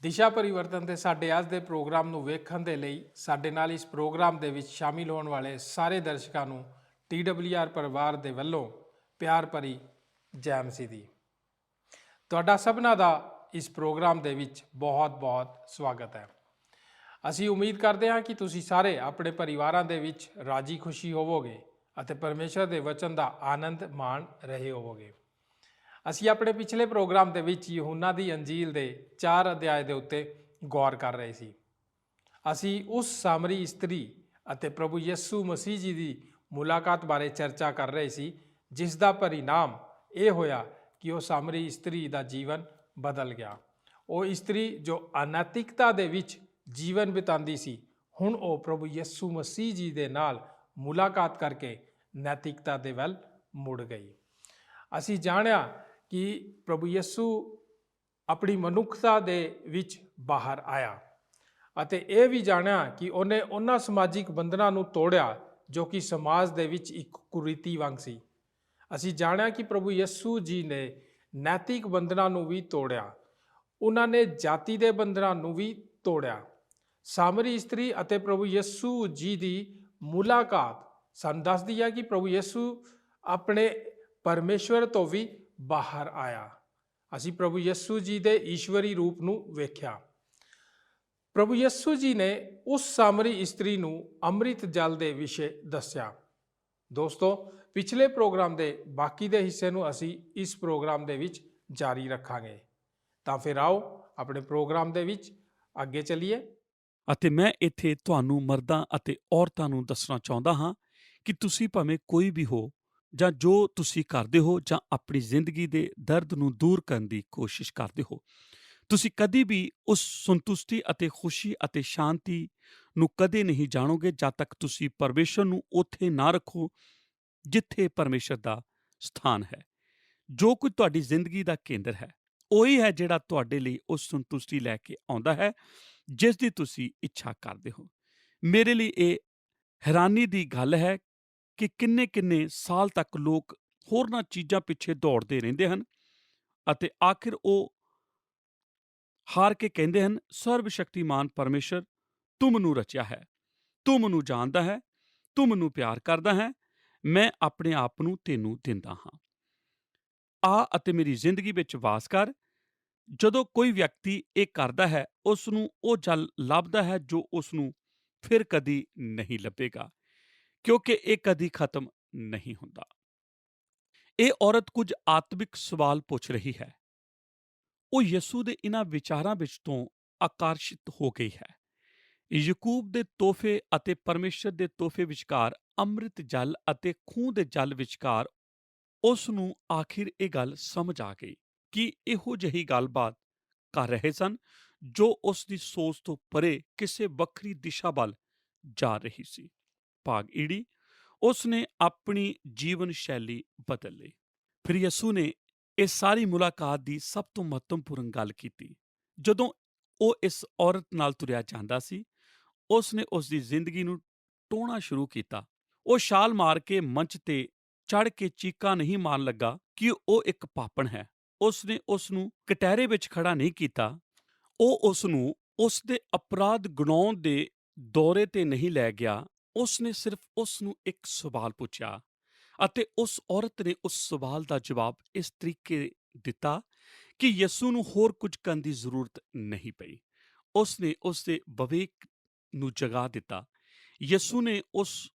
ਦਿਸ਼ਾ ਪਰਿਵਰਤਨ ਦੇ ਸਾਡੇ ਅੱਜ ਦੇ ਪ੍ਰੋਗਰਾਮ ਨੂੰ ਵੇਖਣ ਦੇ ਲਈ ਸਾਡੇ ਨਾਲ ਇਸ ਪ੍ਰੋਗਰਾਮ ਦੇ ਵਿੱਚ ਸ਼ਾਮਿਲ ਹੋਣ ਵਾਲੇ ਸਾਰੇ ਦਰਸ਼ਕਾਂ ਨੂੰ TWR ਪਰਿਵਾਰ ਦੇ ਵੱਲੋਂ ਪਿਆਰ ਭਰੀ ਜੈ ਮਸੀਹ ਦੀ। ਤੁਹਾਡਾ ਸਭਨਾਂ ਦਾ ਇਸ ਪ੍ਰੋਗਰਾਮ ਦੇ ਵਿੱਚ ਬਹੁਤ-ਬਹੁਤ ਸਵਾਗਤ ਹੈ। ਅਸੀਂ ਉਮੀਦ ਕਰਦੇ ਹਾਂ ਕਿ ਤੁਸੀਂ ਸਾਰੇ ਆਪਣੇ ਪਰਿਵਾਰਾਂ ਦੇ ਵਿੱਚ ਰਾਜੀ ਖੁਸ਼ੀ ਹੋਵੋਗੇ ਅਤੇ ਪਰਮੇਸ਼ਰ ਦੇ ਵਚਨ ਦਾ ਆਨੰਦ ਮਾਣ ਰਹੇ ਹੋਵੋਗੇ। ਅਸੀਂ ਆਪਣੇ ਪਿਛਲੇ ਪ੍ਰੋਗਰਾਮ ਦੇ ਵਿੱਚ ਯਹੂਨਾ ਦੀ ਅੰਜੀਲ ਦੇ 4 ਅਧਿਆਏ ਦੇ ਉੱਤੇ ਗੌਰ ਕਰ ਰਹੇ ਸੀ। ਅਸੀਂ ਉਸ ਸਾਮਰੀ ਇਸਤਰੀ ਅਤੇ ਪ੍ਰਭੂ ਯਿਸੂ ਮਸੀਹ ਜੀ ਦੀ ਮੁਲਾਕਾਤ ਬਾਰੇ ਚਰਚਾ ਕਰ ਰਹੇ ਸੀ, ਜਿਸ ਦਾ ਪਰਿਣਾਮ ਇਹ ਹੋਇਆ ਕਿ ਉਹ ਸਾਮਰੀ ਇਸਤਰੀ ਦਾ ਜੀਵਨ ਬਦਲ ਗਿਆ। ਉਹ ਇਸਤਰੀ ਜੋ ਅਨੈਤਿਕਤਾ ਦੇ ਵਿੱਚ ਜੀਵਨ ਬਿਤਾਉਂਦੀ ਸੀ, ਹੁਣ ਉਹ ਪ੍ਰਭੂ ਯਿਸੂ ਮਸੀਹ ਜੀ ਦੇ ਨਾਲ ਮੁਲਾਕਾਤ ਕਰਕੇ ਨੈਤਿਕਤਾ ਦੇ ਵੱਲ ਮੁੜ ਗਈ। ਅਸੀਂ ਜਾਣਿਆ ਕਿ ਪ੍ਰਭੂ ਯਿਸੂ ਆਪਣੀ ਮਨੁੱਖਤਾ ਦੇ ਵਿੱਚ ਬਾਹਰ ਆਇਆ ਅਤੇ ਇਹ ਵੀ ਜਾਣਿਆ ਕਿ ਉਹਨੇ ਉਹਨਾਂ ਸਮਾਜਿਕ ਬੰਧਨਾਂ ਨੂੰ ਤੋੜਿਆ ਜੋ ਕਿ ਸਮਾਜ ਦੇ ਵਿੱਚ ਇੱਕ ਕੁਰੀਤੀ ਵਾਂਗ ਸੀ। ਅਸੀਂ ਜਾਣਿਆ ਕਿ ਪ੍ਰਭੂ ਯਿਸੂ ਜੀ ਨੇ ਨੈਤਿਕ ਬੰਧਨਾਂ ਨੂੰ ਵੀ ਤੋੜਿਆ, ਉਹਨਾਂ ਨੇ ਜਾਤੀ ਦੇ ਬੰਧਨਾਂ ਨੂੰ ਵੀ ਤੋੜਿਆ। ਸਾਮਰੀ ਇਸਤਰੀ ਅਤੇ ਪ੍ਰਭੂ ਯਿਸੂ ਜੀ ਦੀ ਮੁਲਾਕਾਤ ਸਾਨੂੰ ਦੱਸਦੀ ਹੈ ਕਿ ਪ੍ਰਭੂ ਯਿਸੂ ਆਪਣੇ ਪਰਮੇਸ਼ਵਰ ਤੋਂ ਵੀ ਬਾਹਰ ਆਇਆ। ਅਸੀਂ ਪ੍ਰਭੂ ਯਿਸੂ ਜੀ ਦੇ ਈਸ਼ਵਰੀ ਰੂਪ ਨੂੰ ਵੇਖਿਆ। ਪ੍ਰਭੂ ਯਿਸੂ ਜੀ ਨੇ ਉਸ ਸਾਮਰੀ ਇਸਤਰੀ ਨੂੰ ਅੰਮ੍ਰਿਤ ਜਲ ਦੇ ਵਿਸ਼ੇ ਦੱਸਿਆ। ਦੋਸਤੋ, ਪਿਛਲੇ ਪ੍ਰੋਗਰਾਮ ਦੇ ਬਾਕੀ ਦੇ ਹਿੱਸੇ ਨੂੰ ਅਸੀਂ ਇਸ ਪ੍ਰੋਗਰਾਮ ਦੇ ਵਿੱਚ ਜਾਰੀ ਰੱਖਾਂਗੇ। ਤਾਂ ਫਿਰ ਆਓ ਆਪਣੇ ਪ੍ਰੋਗਰਾਮ ਦੇ ਵਿੱਚ ਅੱਗੇ ਚੱਲੀਏ। ਅਤੇ ਮੈਂ ਇੱਥੇ ਤੁਹਾਨੂੰ ਮਰਦਾਂ ਅਤੇ ਔਰਤਾਂ ਨੂੰ ਦੱਸਣਾ ਚਾਹੁੰਦਾ ਹਾਂ ਕਿ ਤੁਸੀਂ ਭਾਵੇਂ ਕੋਈ ਵੀ ਹੋ ਜਾਂ ਜੋ ਤੁਸੀਂ ਕਰਦੇ ਹੋ ਜਾਂ ਆਪਣੀ ਜ਼ਿੰਦਗੀ ਦੇ ਦਰਦ ਨੂੰ ਦੂਰ ਕਰਨ ਦੀ ਕੋਸ਼ਿਸ਼ ਕਰਦੇ ਹੋ, ਤੁਸੀਂ ਕਦੀ ਵੀ ਉਸ ਸੰਤੁਸ਼ਟੀ ਅਤੇ ਖੁਸ਼ੀ ਅਤੇ ਸ਼ਾਂਤੀ ਨੂੰ ਕਦੇ ਨਹੀਂ ਜਾਣੋਗੇ ਜਦ ਤੱਕ ਤੁਸੀਂ ਪਰਮੇਸ਼ਰ ਨੂੰ ਉੱਥੇ ਨਾ ਰੱਖੋ ਜਿੱਥੇ ਪਰਮੇਸ਼ਰ ਦਾ ਸਥਾਨ ਹੈ। ਜੋ ਕੁਝ ਤੁਹਾਡੀ ਜ਼ਿੰਦਗੀ ਦਾ ਕੇਂਦਰ ਹੈ, ਉਹੀ ਹੈ ਜਿਹੜਾ ਤੁਹਾਡੇ ਲਈ ਉਸ ਸੰਤੁਸ਼ਟੀ ਲੈ ਕੇ ਆਉਂਦਾ ਹੈ ਜਿਸ ਦੀ ਤੁਸੀਂ ਇੱਛਾ ਕਰਦੇ ਹੋ। ਮੇਰੇ ਲਈ ਇਹ ਹੈਰਾਨੀ ਦੀ ਗੱਲ ਹੈ ਕਿ ਕਿੰਨੇ ਸਾਲ ਤੱਕ ਲੋਕ ਹੋਰਨਾਂ ਚੀਜ਼ਾਂ ਪਿੱਛੇ ਦੌੜਦੇ ਰਹਿੰਦੇ ਹਨ ਅਤੇ ਆਖਿਰ ਉਹ ਹਾਰ ਕੇ ਕਹਿੰਦੇ ਹਨ, ਸਰਬ ਸ਼ਕਤੀਮਾਨ ਪਰਮੇਸ਼ਰ, ਤੂੰ ਮੈਨੂੰ ਰਚਿਆ ਹੈ, ਤੂੰ ਮੈਨੂੰ ਜਾਣਦਾ ਹੈ, ਤੂੰ ਮੈਨੂੰ ਪਿਆਰ ਕਰਦਾ ਹੈ, ਮੈਂ ਆਪਣੇ ਆਪ ਨੂੰ ਤੈਨੂੰ ਦਿੰਦਾ ਹਾਂ। ਆ ਅਤੇ ਮੇਰੀ ਜ਼ਿੰਦਗੀ ਵਿੱਚ ਵਾਸ ਕਰ। ਜਦੋਂ ਕੋਈ ਵਿਅਕਤੀ ਇਹ ਕਰਦਾ ਹੈ, ਉਸ ਨੂੰ ਉਹ ਜਲ ਲੱਭਦਾ ਹੈ ਜੋ ਉਸ ਨੂੰ ਫਿਰ ਕਦੀ ਨਹੀਂ ਲੱਭੇਗਾ, ਕਿਉਂਕਿ ਇਹ ਕਦੀ ਖਤਮ ਨਹੀਂ ਹੁੰਦਾ। ਇਹ ਔਰਤ ਕੁਝ ਆਤਮਿਕ ਸਵਾਲ ਪੁੱਛ ਰਹੀ ਹੈ। ਉਹ ਯਿਸੂ ਦੇ ਇਹਨਾਂ ਵਿਚਾਰਾਂ ਵਿੱਚ ਤੋਂ ਆਕਰਸ਼ਿਤ ਹੋ ਗਈ ਹੈ। ਯਾਕੂਬ ਦੇ ਤੋਹਫੇ ਅਤੇ ਪਰਮੇਸ਼ਰ ਦੇ ਤੋਹਫੇ ਵਿਚਕਾਰ, ਅੰਮ੍ਰਿਤ ਜਲ ਅਤੇ ਖੂਹ ਦੇ ਜਲ ਵਿਚਕਾਰ ਉਸ ਨੂੰ ਆਖਿਰ ਇਹ ਗੱਲ ਸਮਝ ਆ ਗਈ ਕਿ ਇਹੋ ਜਿਹੀ ਗੱਲਬਾਤ ਕਰ ਰਹੇ ਸਨ ਜੋ ਉਸ ਦੀ ਸੋਚ ਤੋਂ ਪਰੇ ਕਿਸੇ ਵੱਖਰੀ ਦਿਸ਼ਾ ਵੱਲ ਜਾ ਰਹੀ ਸੀ। ਭਾਗ ਈੜੀ, ਉਸ ਨੇ ਆਪਣੀ ਜੀਵਨ ਸ਼ੈਲੀ ਬਦਲ ਲਈ। ਫਿਰ ਯਿਸੂ ਨੇ ਇਹ ਸਾਰੀ ਮੁਲਾਕਾਤ ਦੀ ਸਭ ਤੋਂ ਮਹੱਤਵਪੂਰਨ ਗੱਲ ਕੀਤੀ। ਜਦੋਂ ਉਹ ਇਸ ਔਰਤ ਨਾਲ ਤੁਰਿਆ ਜਾਂਦਾ ਸੀ, ਉਸ ਨੇ ਉਸ ਦੀ ਜ਼ਿੰਦਗੀ ਨੂੰ ਟੋਹਣਾ ਸ਼ੁਰੂ ਕੀਤਾ। ਉਹ ਛਾਲ ਮਾਰ ਕੇ ਮੰਚ ਤੇ ਚੜ੍ਹ ਕੇ ਚੀਕਾਂ ਨਹੀਂ ਮਾਰਨ ਲੱਗਾ ਕਿ ਉਹ ਇੱਕ ਪਾਪਣ ਹੈ। ਉਸ ਨੇ ਉਸ ਨੂੰ ਕਟਹਿਰੇ ਵਿੱਚ ਖੜਾ ਨਹੀਂ ਕੀਤਾ। ਉਹ ਉਸ ਨੂੰ ਉਸ ਦੇ ਅਪਰਾਧ ਗਿਣਾਉਣ ਦੇ ਦੌਰੇ ਤੇ ਨਹੀਂ ਲੈ ਗਿਆ। ਉਸ ਨੇ ਸਿਰਫ ਉਸ ਨੂੰ ਇੱਕ ਸਵਾਲ ਪੁੱਛਿਆ ਅਤੇ ਉਸ ਔਰਤ ਨੇ ਉਸ ਸਵਾਲ ਦਾ ਜਵਾਬ ਇਸ ਤਰੀਕੇ ਦਿੱਤਾ ਕਿ ਯਿਸੂ ਨੂੰ ਹੋਰ ਕੁਝ ਕਰਨ ਦੀ ਜ਼ਰੂਰਤ ਨਹੀਂ ਪਈ। ਉਸ ਨੇ ਉਸ ਦੇ ਵਿਵੇਕ ਨੂੰ ਜਗਾ ਦਿੱਤਾ। ਯਿਸੂ ਨੇ ਉਸ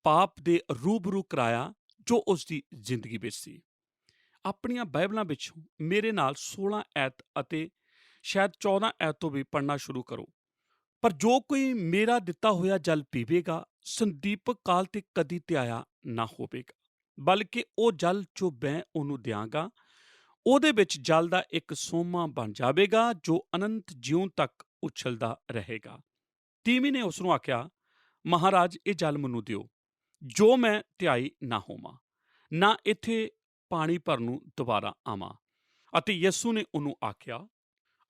ਪਾਪ ਦੇ ਰੂਬਰੂ ਕਰਾਇਆ ਜੋ ਉਸ ਦੀ ਜ਼ਿੰਦਗੀ ਵਿੱਚ ਸੀ। ਆਪਣੀਆਂ ਬਾਈਬਲਾਂ ਵਿੱਚੋਂ ਮੇਰੇ ਨਾਲ 16 ਐਤ ਅਤੇ ਸ਼ਾਇਦ 14 ਐਤ ਤੋਂ ਵੀ ਪੜ੍ਹਨਾ ਸ਼ੁਰੂ ਕਰੋ। ਪਰ ਜੋ ਕੋਈ ਮੇਰਾ ਦਿੱਤਾ ਹੋਇਆ ਜਲ ਪੀਵੇਗਾ, ਸੰਦੀਪਕ ਕਾਲ ਤੇ ਕਦੀ ਧਿਆਇਆ ਨਾ ਹੋਵੇਗਾ, ਬਲਕਿ ਉਹ ਜਲ ਜੋ ਮੈਂ ਉਹਨੂੰ ਦਿਆਂਗਾ, ਉਹਦੇ ਵਿੱਚ ਜਲ ਦਾ ਇੱਕ ਸੋਮਾ ਬਣ ਜਾਵੇਗਾ ਜੋ ਅਨੰਤ ਜਿਉਂ ਤੱਕ ਉਛਲਦਾ ਰਹੇਗਾ। ਤੀਵੀ ਨੇ ਉਸ ਨੂੰ ਆਖਿਆ, ਮਹਾਰਾਜ, ਇਹ ਜਲ ਮੈਨੂੰ ਦਿਓ, ਜੋ ਮੈਂ ਧਿਆਈ ਨਾ ਹੋਵਾਂ, ਨਾ ਇੱਥੇ ਪਾਣੀ ਭਰਨ ਨੂੰ ਦੁਬਾਰਾ ਆਵਾਂ। ਅਤੇ ਯਿਸੂ ਨੇ ਉਹਨੂੰ ਆਖਿਆ,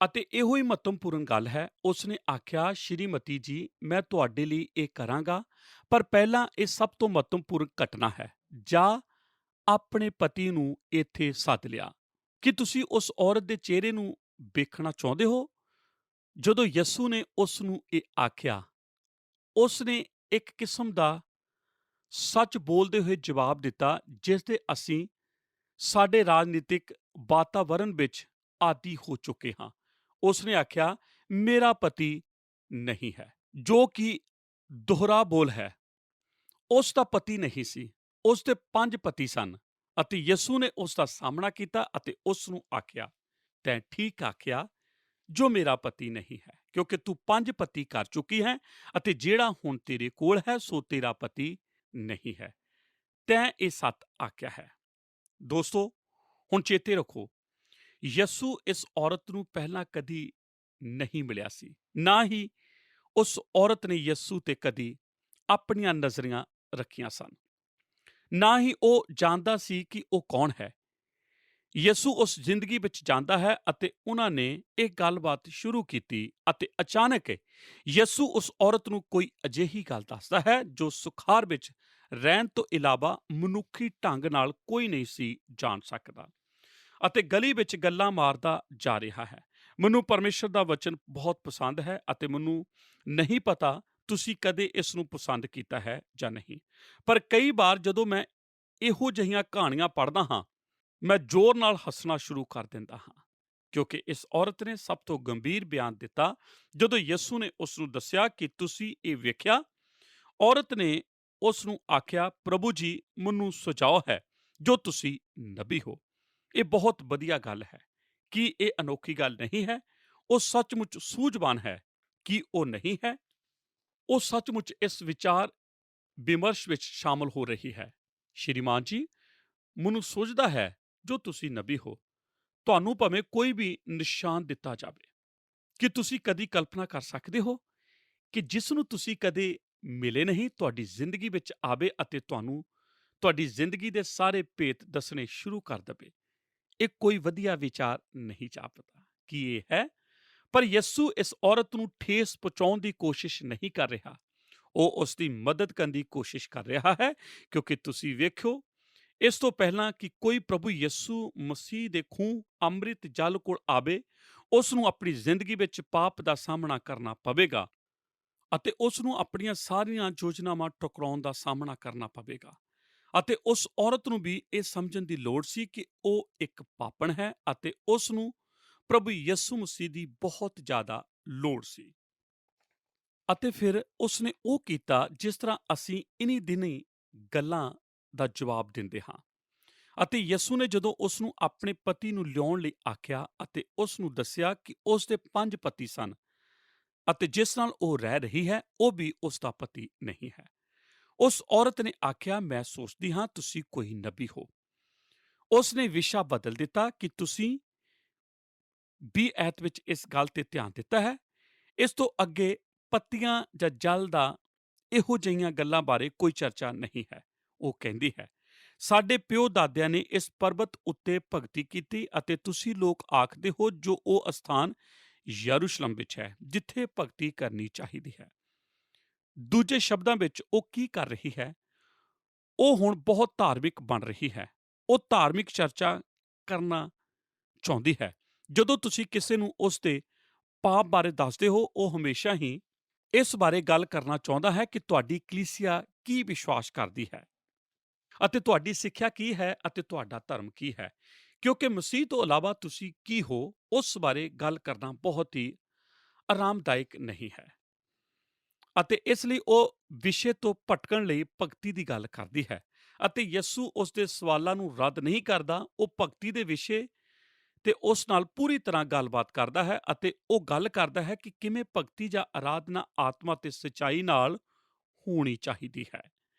ਅਤੇ ਇਹੋ ਹੀ ਮਹੱਤਵਪੂਰਨ ਗੱਲ ਹੈ, ਉਸ ਨੇ ਆਖਿਆ, ਸ਼੍ਰੀਮਤੀ ਜੀ, ਮੈਂ ਤੁਹਾਡੇ ਲਈ ਇਹ ਕਰਾਂਗਾ, ਪਰ ਪਹਿਲਾਂ ਇਹ ਸਭ ਤੋਂ ਮਹੱਤਵਪੂਰਨ ਘਟਨਾ ਹੈ। ਜਾ ਆਪਣੇ ਪਤੀ ਨੂੰ ਇੱਥੇ ਸੱਦ ਲਿਆ। ਕਿ ਤੁਸੀਂ ਉਸ ਔਰਤ ਦੇ ਚਿਹਰੇ ਨੂੰ ਵੇਖਣਾ ਚਾਹੁੰਦੇ ਹੋ? ਜਦੋਂ ਯਿਸੂ ਨੇ ਉਸ ਨੂੰ ਇਹ ਆਖਿਆ, ਉਸ ਨੇ ਇੱਕ ਕਿਸਮ ਦਾ ਸੱਚ ਬੋਲਦੇ ਹੋਏ ਜਵਾਬ ਦਿੱਤਾ, ਜਿਸ ਦੇ ਅਸੀਂ ਸਾਡੇ ਰਾਜਨੀਤਿਕ ਵਾਤਾਵਰਣ ਵਿੱਚ ਆਦੀ ਹੋ ਚੁੱਕੇ ਹਾਂ। ਉਸ ਨੇ ਆਖਿਆ, ਮੇਰਾ ਪਤੀ ਨਹੀਂ ਹੈ, ਜੋ ਕਿ ਦੁਹਰਾ ਬੋਲ ਹੈ। ਉਸ ਦਾ ਪਤੀ ਨਹੀਂ ਸੀ, ਉਸ ਦੇ 5 ਪਤੀ ਸਨ ਅਤੇ ਯਿਸੂ ਨੇ ਉਸ ਦਾ ਸਾਹਮਣਾ ਕੀਤਾ ਅਤੇ ਉਸ ਨੂੰ ਆਖਿਆ, ਤੈਂ ਠੀਕ ਆਖਿਆ, ਜੋ ਮੇਰਾ ਪਤੀ ਨਹੀਂ ਹੈ, ਕਿਉਂਕਿ ਤੂੰ 5 ਪਤੀ ਕਰ ਚੁੱਕੀ ਹੈ ਅਤੇ ਜਿਹੜਾ ਹੁਣ ਤੇਰੇ ਕੋਲ ਹੈ ਸੋ ਤੇਰਾ ਪਤੀ ਨਹੀਂ ਹੈ। ਤੈਂ ਇਹ ਸੱਚ ਆਖਿਆ ਹੈ। ਦੋਸਤੋ, ਹੁਣ ਚੇਤੇ ਰੱਖੋ, ਯਿਸੂ ਇਸ ਔਰਤ ਨੂੰ ਪਹਿਲਾਂ ਕਦੀ ਨਹੀਂ ਮਿਲਿਆ ਸੀ, ਨਾ ਹੀ ਉਸ ਔਰਤ ਨੇ ਯਿਸੂ ਤੇ ਕਦੀ ਆਪਣੀਆਂ ਨਜ਼ਰੀਆਂ ਰੱਖੀਆਂ ਸਨ, ਨਾ ਹੀ ਉਹ ਜਾਣਦਾ ਸੀ ਕਿ ਉਹ ਕੌਣ ਹੈ। ਯਿਸੂ ਉਸ ਜ਼ਿੰਦਗੀ ਵਿੱਚ ਜਾਂਦਾ ਹੈ ਅਤੇ ਉਹਨਾਂ ਨੇ ਇਹ ਗੱਲਬਾਤ ਸ਼ੁਰੂ ਕੀਤੀ ਅਤੇ ਅਚਾਨਕ ਯਿਸੂ ਉਸ ਔਰਤ ਨੂੰ ਕੋਈ ਅਜਿਹੀ ਗੱਲ ਦੱਸਦਾ ਹੈ ਜੋ ਸੁਖਾਰ ਵਿੱਚ ਰਹਿਣ ਤੋਂ ਇਲਾਵਾ ਮਨੁੱਖੀ ਢੰਗ ਨਾਲ ਕੋਈ ਨਹੀਂ ਸੀ ਜਾਣ ਸਕਦਾ, ਅਤੇ ਗਲੀ ਵਿੱਚ ਗੱਲਾਂ ਮਾਰਦਾ ਜਾ ਰਿਹਾ ਹੈ। ਮੈਨੂੰ ਪਰਮੇਸ਼ਰ ਦਾ ਵਚਨ ਬਹੁਤ ਪਸੰਦ ਹੈ ਅਤੇ ਮੈਨੂੰ ਨਹੀਂ ਪਤਾ ਤੁਸੀਂ ਕਦੇ ਇਸ ਨੂੰ ਪਸੰਦ ਕੀਤਾ ਹੈ ਜਾਂ ਨਹੀਂ, ਪਰ ਕਈ ਵਾਰ ਜਦੋਂ ਮੈਂ ਇਹੋ ਜਿਹੀਆਂ ਕਹਾਣੀਆਂ ਪੜ੍ਹਦਾ ਹਾਂ, ਮੈਂ ਜ਼ੋਰ ਨਾਲ ਹੱਸਣਾ ਸ਼ੁਰੂ ਕਰ ਦਿੰਦਾ ਹਾਂ, ਕਿਉਂਕਿ ਇਸ ਔਰਤ ਨੇ ਸਭ ਤੋਂ ਗੰਭੀਰ ਬਿਆਨ ਦਿੱਤਾ ਜਦੋਂ ਯਿਸੂ ਨੇ ਉਸ ਨੂੰ ਦੱਸਿਆ ਕਿ ਤੁਸੀਂ ਇਹ ਵੇਖਿਆ। ਔਰਤ ਨੇ ਉਸ ਨੂੰ ਆਖਿਆ, ਪ੍ਰਭੂ ਜੀ, ਮੈਨੂੰ ਸੁਝਾਅ ਹੈ ਜੋ ਤੁਸੀਂ ਨਬੀ ਹੋ। ਇਹ ਬਹੁਤ ਵਧੀਆ ਗੱਲ ਹੈ। ਕੀ ਇਹ ਅਨੋਖੀ ਗੱਲ ਨਹੀਂ ਹੈ? ਉਹ ਸੱਚਮੁੱਚ ਸੂਝਵਾਨ ਹੈ ਕਿ ਉਹ ਨਹੀਂ ਹੈ। ਉਹ ਸੱਚਮੁੱਚ ਇਸ ਵਿਚਾਰ ਵਿਮਰਸ਼ ਵਿੱਚ ਸ਼ਾਮਲ ਹੋ ਰਹੀ ਹੈ। ਸ਼੍ਰੀਮਾਨ ਜੀ, ਮੈਨੂੰ ਸੋਚਦਾ ਹੈ ਜੋ ਤੁਸੀਂ ਨਬੀ ਹੋ, ਤੁਹਾਨੂੰ ਭਾਵੇਂ ਕੋਈ ਵੀ ਨਿਸ਼ਾਨ ਦਿੱਤਾ ਜਾਵੇ, ਕਿ ਤੁਸੀਂ ਕਦੀ ਕਲਪਨਾ ਕਰ ਸਕਦੇ ਹੋ ਕਿ ਜਿਸ ਨੂੰ ਤੁਸੀਂ ਕਦੇ ਮਿਲੇ ਨਹੀਂ ਤੁਹਾਡੀ ਜ਼ਿੰਦਗੀ ਵਿੱਚ ਆਵੇ ਅਤੇ ਤੁਹਾਨੂੰ ਤੁਹਾਡੀ ਜ਼ਿੰਦਗੀ ਦੇ ਸਾਰੇ ਭੇਤ ਦੱਸਣੇ ਸ਼ੁਰੂ ਕਰ ਦੇਵੇ। ਇਹ ਕੋਈ ਵਧੀਆ ਵਿਚਾਰ ਨਹੀਂ ਜਾਪਦਾ ਕਿ ਇਹ ਹੈ, ਪਰ ਯਿਸੂ ਇਸ ਔਰਤ ਨੂੰ ਠੇਸ ਪਹੁੰਚਾਉਣ ਦੀ ਕੋਸ਼ਿਸ਼ ਨਹੀਂ ਕਰ ਰਿਹਾ। ਉਹ ਉਸ ਦੀ ਮਦਦ ਕਰਨ ਦੀ ਕੋਸ਼ਿਸ਼ ਕਰ ਰਿਹਾ ਹੈ, ਕਿਉਂਕਿ ਤੁਸੀਂ ਵੇਖਿਓ, ਇਸ ਤੋਂ ਪਹਿਲਾਂ ਕਿ ਕੋਈ ਪ੍ਰਭੂ ਯਿਸੂ ਮਸੀਹ ਦੇ ਖੂਹ ਅੰਮ੍ਰਿਤ ਜਲ ਕੋਲ ਆਵੇ, ਉਸ ਨੂੰ ਆਪਣੀ ਜ਼ਿੰਦਗੀ ਵਿੱਚ ਪਾਪ ਦਾ ਸਾਹਮਣਾ ਕਰਨਾ ਪਵੇਗਾ ਅਤੇ ਉਸ ਨੂੰ ਆਪਣੀਆਂ ਸਾਰੀਆਂ ਯੋਜਨਾਵਾਂ ਟੁਕਰਾਉਣ ਦਾ ਸਾਹਮਣਾ ਕਰਨਾ ਪਵੇਗਾ। ਅਤੇ ਉਸ ਔਰਤ ਨੂੰ ਵੀ ਇਹ ਸਮਝਣ ਦੀ ਲੋੜ ਸੀ ਕਿ ਉਹ ਇੱਕ ਪਾਪਣ ਹੈ ਅਤੇ ਉਸ ਨੂੰ ਪ੍ਰਭੂ ਯਿਸੂ ਮਸੀਹ ਦੀ ਬਹੁਤ ਜ਼ਿਆਦਾ ਲੋੜ ਸੀ। ਅਤੇ ਫਿਰ ਉਸਨੇ ਉਹ ਕੀਤਾ ਜਿਸ ਤਰ੍ਹਾਂ ਅਸੀਂ ਇਨ੍ਹੀਂ ਦਿਨੀਂ ਗੱਲਾਂ ਦਾ ਜਵਾਬ ਦਿੰਦੇ ਹਾਂ। ਅਤੇ ਯਿਸੂ ਨੇ ਜਦੋਂ ਉਸ ਨੂੰ ਆਪਣੇ ਪਤੀ ਨੂੰ ਲਿਆਉਣ ਲਈ ਆਖਿਆ ਅਤੇ ਉਸ ਨੂੰ ਦੱਸਿਆ ਕਿ ਉਸ ਦੇ 5 ਪਤੀ ਸਨ ਅਤੇ ਜਿਸ ਨਾਲ ਉਹ ਰਹਿ ਰਹੀ ਹੈ ਉਹ ਵੀ ਉਸ ਦਾ ਪਤੀ ਨਹੀਂ ਹੈ। ਉਸ ਔਰਤ ਨੇ ਆਖਿਆ, ਮੈਂ ਸੋਚਦੀ ਹਾਂ ਤੁਸੀਂ ਕੋਈ ਨਬੀ ਹੋ। ਉਸ ਨੇ ਵਿਸ਼ਾ ਬਦਲ ਦਿੱਤਾ ਕਿ ਤੁਸੀਂ 20 ਐਤ ਵਿੱਚ ਇਸ ਗੱਲ ਤੇ ਧਿਆਨ ਦਿੱਤਾ ਹੈ। ਇਸ ਤੋਂ ਅੱਗੇ ਪੱਤੀਆਂ ਜਾਂ ਜਲ ਦਾ ਇਹੋ ਜਿਹੀਆਂ ਗੱਲਾਂ ਬਾਰੇ ਕੋਈ ਚਰਚਾ ਨਹੀਂ ਹੈ। ਉਹ ਕਹਿੰਦੀ ਹੈ, ਸਾਡੇ ਪਿਓ ਦਾਦਿਆਂ ਨੇ ਇਸ ਪਰਬਤ ਉੱਤੇ ਭਗਤੀ ਕੀਤੀ ਅਤੇ ਤੁਸੀਂ ਲੋਕ ਆਖਦੇ ਹੋ ਜੋ ਉਹ ਅਸਥਾਨ ਯਰੂਸ਼ਲਮ ਵਿੱਚ ਹੈ ਜਿੱਥੇ ਭਗਤੀ ਕਰਨੀ ਚਾਹੀਦੀ ਹੈ। ਦੂਜੇ ਸ਼ਬਦਾਂ ਵਿੱਚ ਉਹ ਕੀ ਕਰ ਰਹੀ ਹੈ? ਉਹ ਹੁਣ ਬਹੁਤ ਧਾਰਮਿਕ ਬਣ ਰਹੀ ਹੈ। ਉਹ ਧਾਰਮਿਕ ਚਰਚਾ ਕਰਨਾ ਚਾਹੁੰਦੀ ਹੈ। ਜਦੋਂ ਤੁਸੀਂ ਕਿਸੇ ਨੂੰ ਉਸ ਦੇ ਪਾਪ ਬਾਰੇ ਦੱਸਦੇ ਹੋ, ਉਹ ਹਮੇਸ਼ਾ ਹੀ ਇਸ ਬਾਰੇ ਗੱਲ ਕਰਨਾ ਚਾਹੁੰਦਾ ਹੈ ਕਿ ਤੁਹਾਡੀ ਕਲੀਸਿਆ ਕੀ ਵਿਸ਼ਵਾਸ ਕਰਦੀ ਹੈ ਅਤੇ ਤੁਹਾਡੀ ਸਿੱਖਿਆ ਕੀ ਹੈ ਅਤੇ ਤੁਹਾਡਾ ਧਰਮ ਕੀ ਹੈ, ਕਿਉਂਕਿ ਮਸੀਹ ਤੋਂ ਇਲਾਵਾ ਤੁਸੀਂ ਕੀ ਹੋ, ਉਸ ਬਾਰੇ ਗੱਲ ਕਰਨਾ ਬਹੁਤ ਹੀ ਆਰਾਮਦਾਇਕ ਨਹੀਂ ਹੈ। ਅਤੇ ਇਸ ਲਈ ਉਹ ਵਿਸ਼ੇ ਤੋਂ ਭਟਕਣ ਲਈ ਭਗਤੀ ਦੀ ਗੱਲ ਕਰਦੀ ਹੈ ਅਤੇ ਯਿਸੂ ਉਸ ਦੇ ਸਵਾਲਾਂ ਨੂੰ ਰੱਦ ਨਹੀਂ ਕਰਦਾ। ਉਹ ਭਗਤੀ ਦੇ ਵਿਸ਼ੇ ਤੇ ਉਸ ਨਾਲ ਪੂਰੀ ਤਰ੍ਹਾਂ ਗੱਲਬਾਤ ਕਰਦਾ ਹੈ ਅਤੇ ਉਹ ਗੱਲ ਕਰਦਾ ਹੈ ਕਿ ਕਿਵੇਂ ਭਗਤੀ ਜਾਂ ਆਰਾਧਨਾ ਆਤਮਾ ਤੇ ਸੱਚਾਈ ਨਾਲ ਹੋਣੀ ਚਾਹੀਦੀ ਹੈ।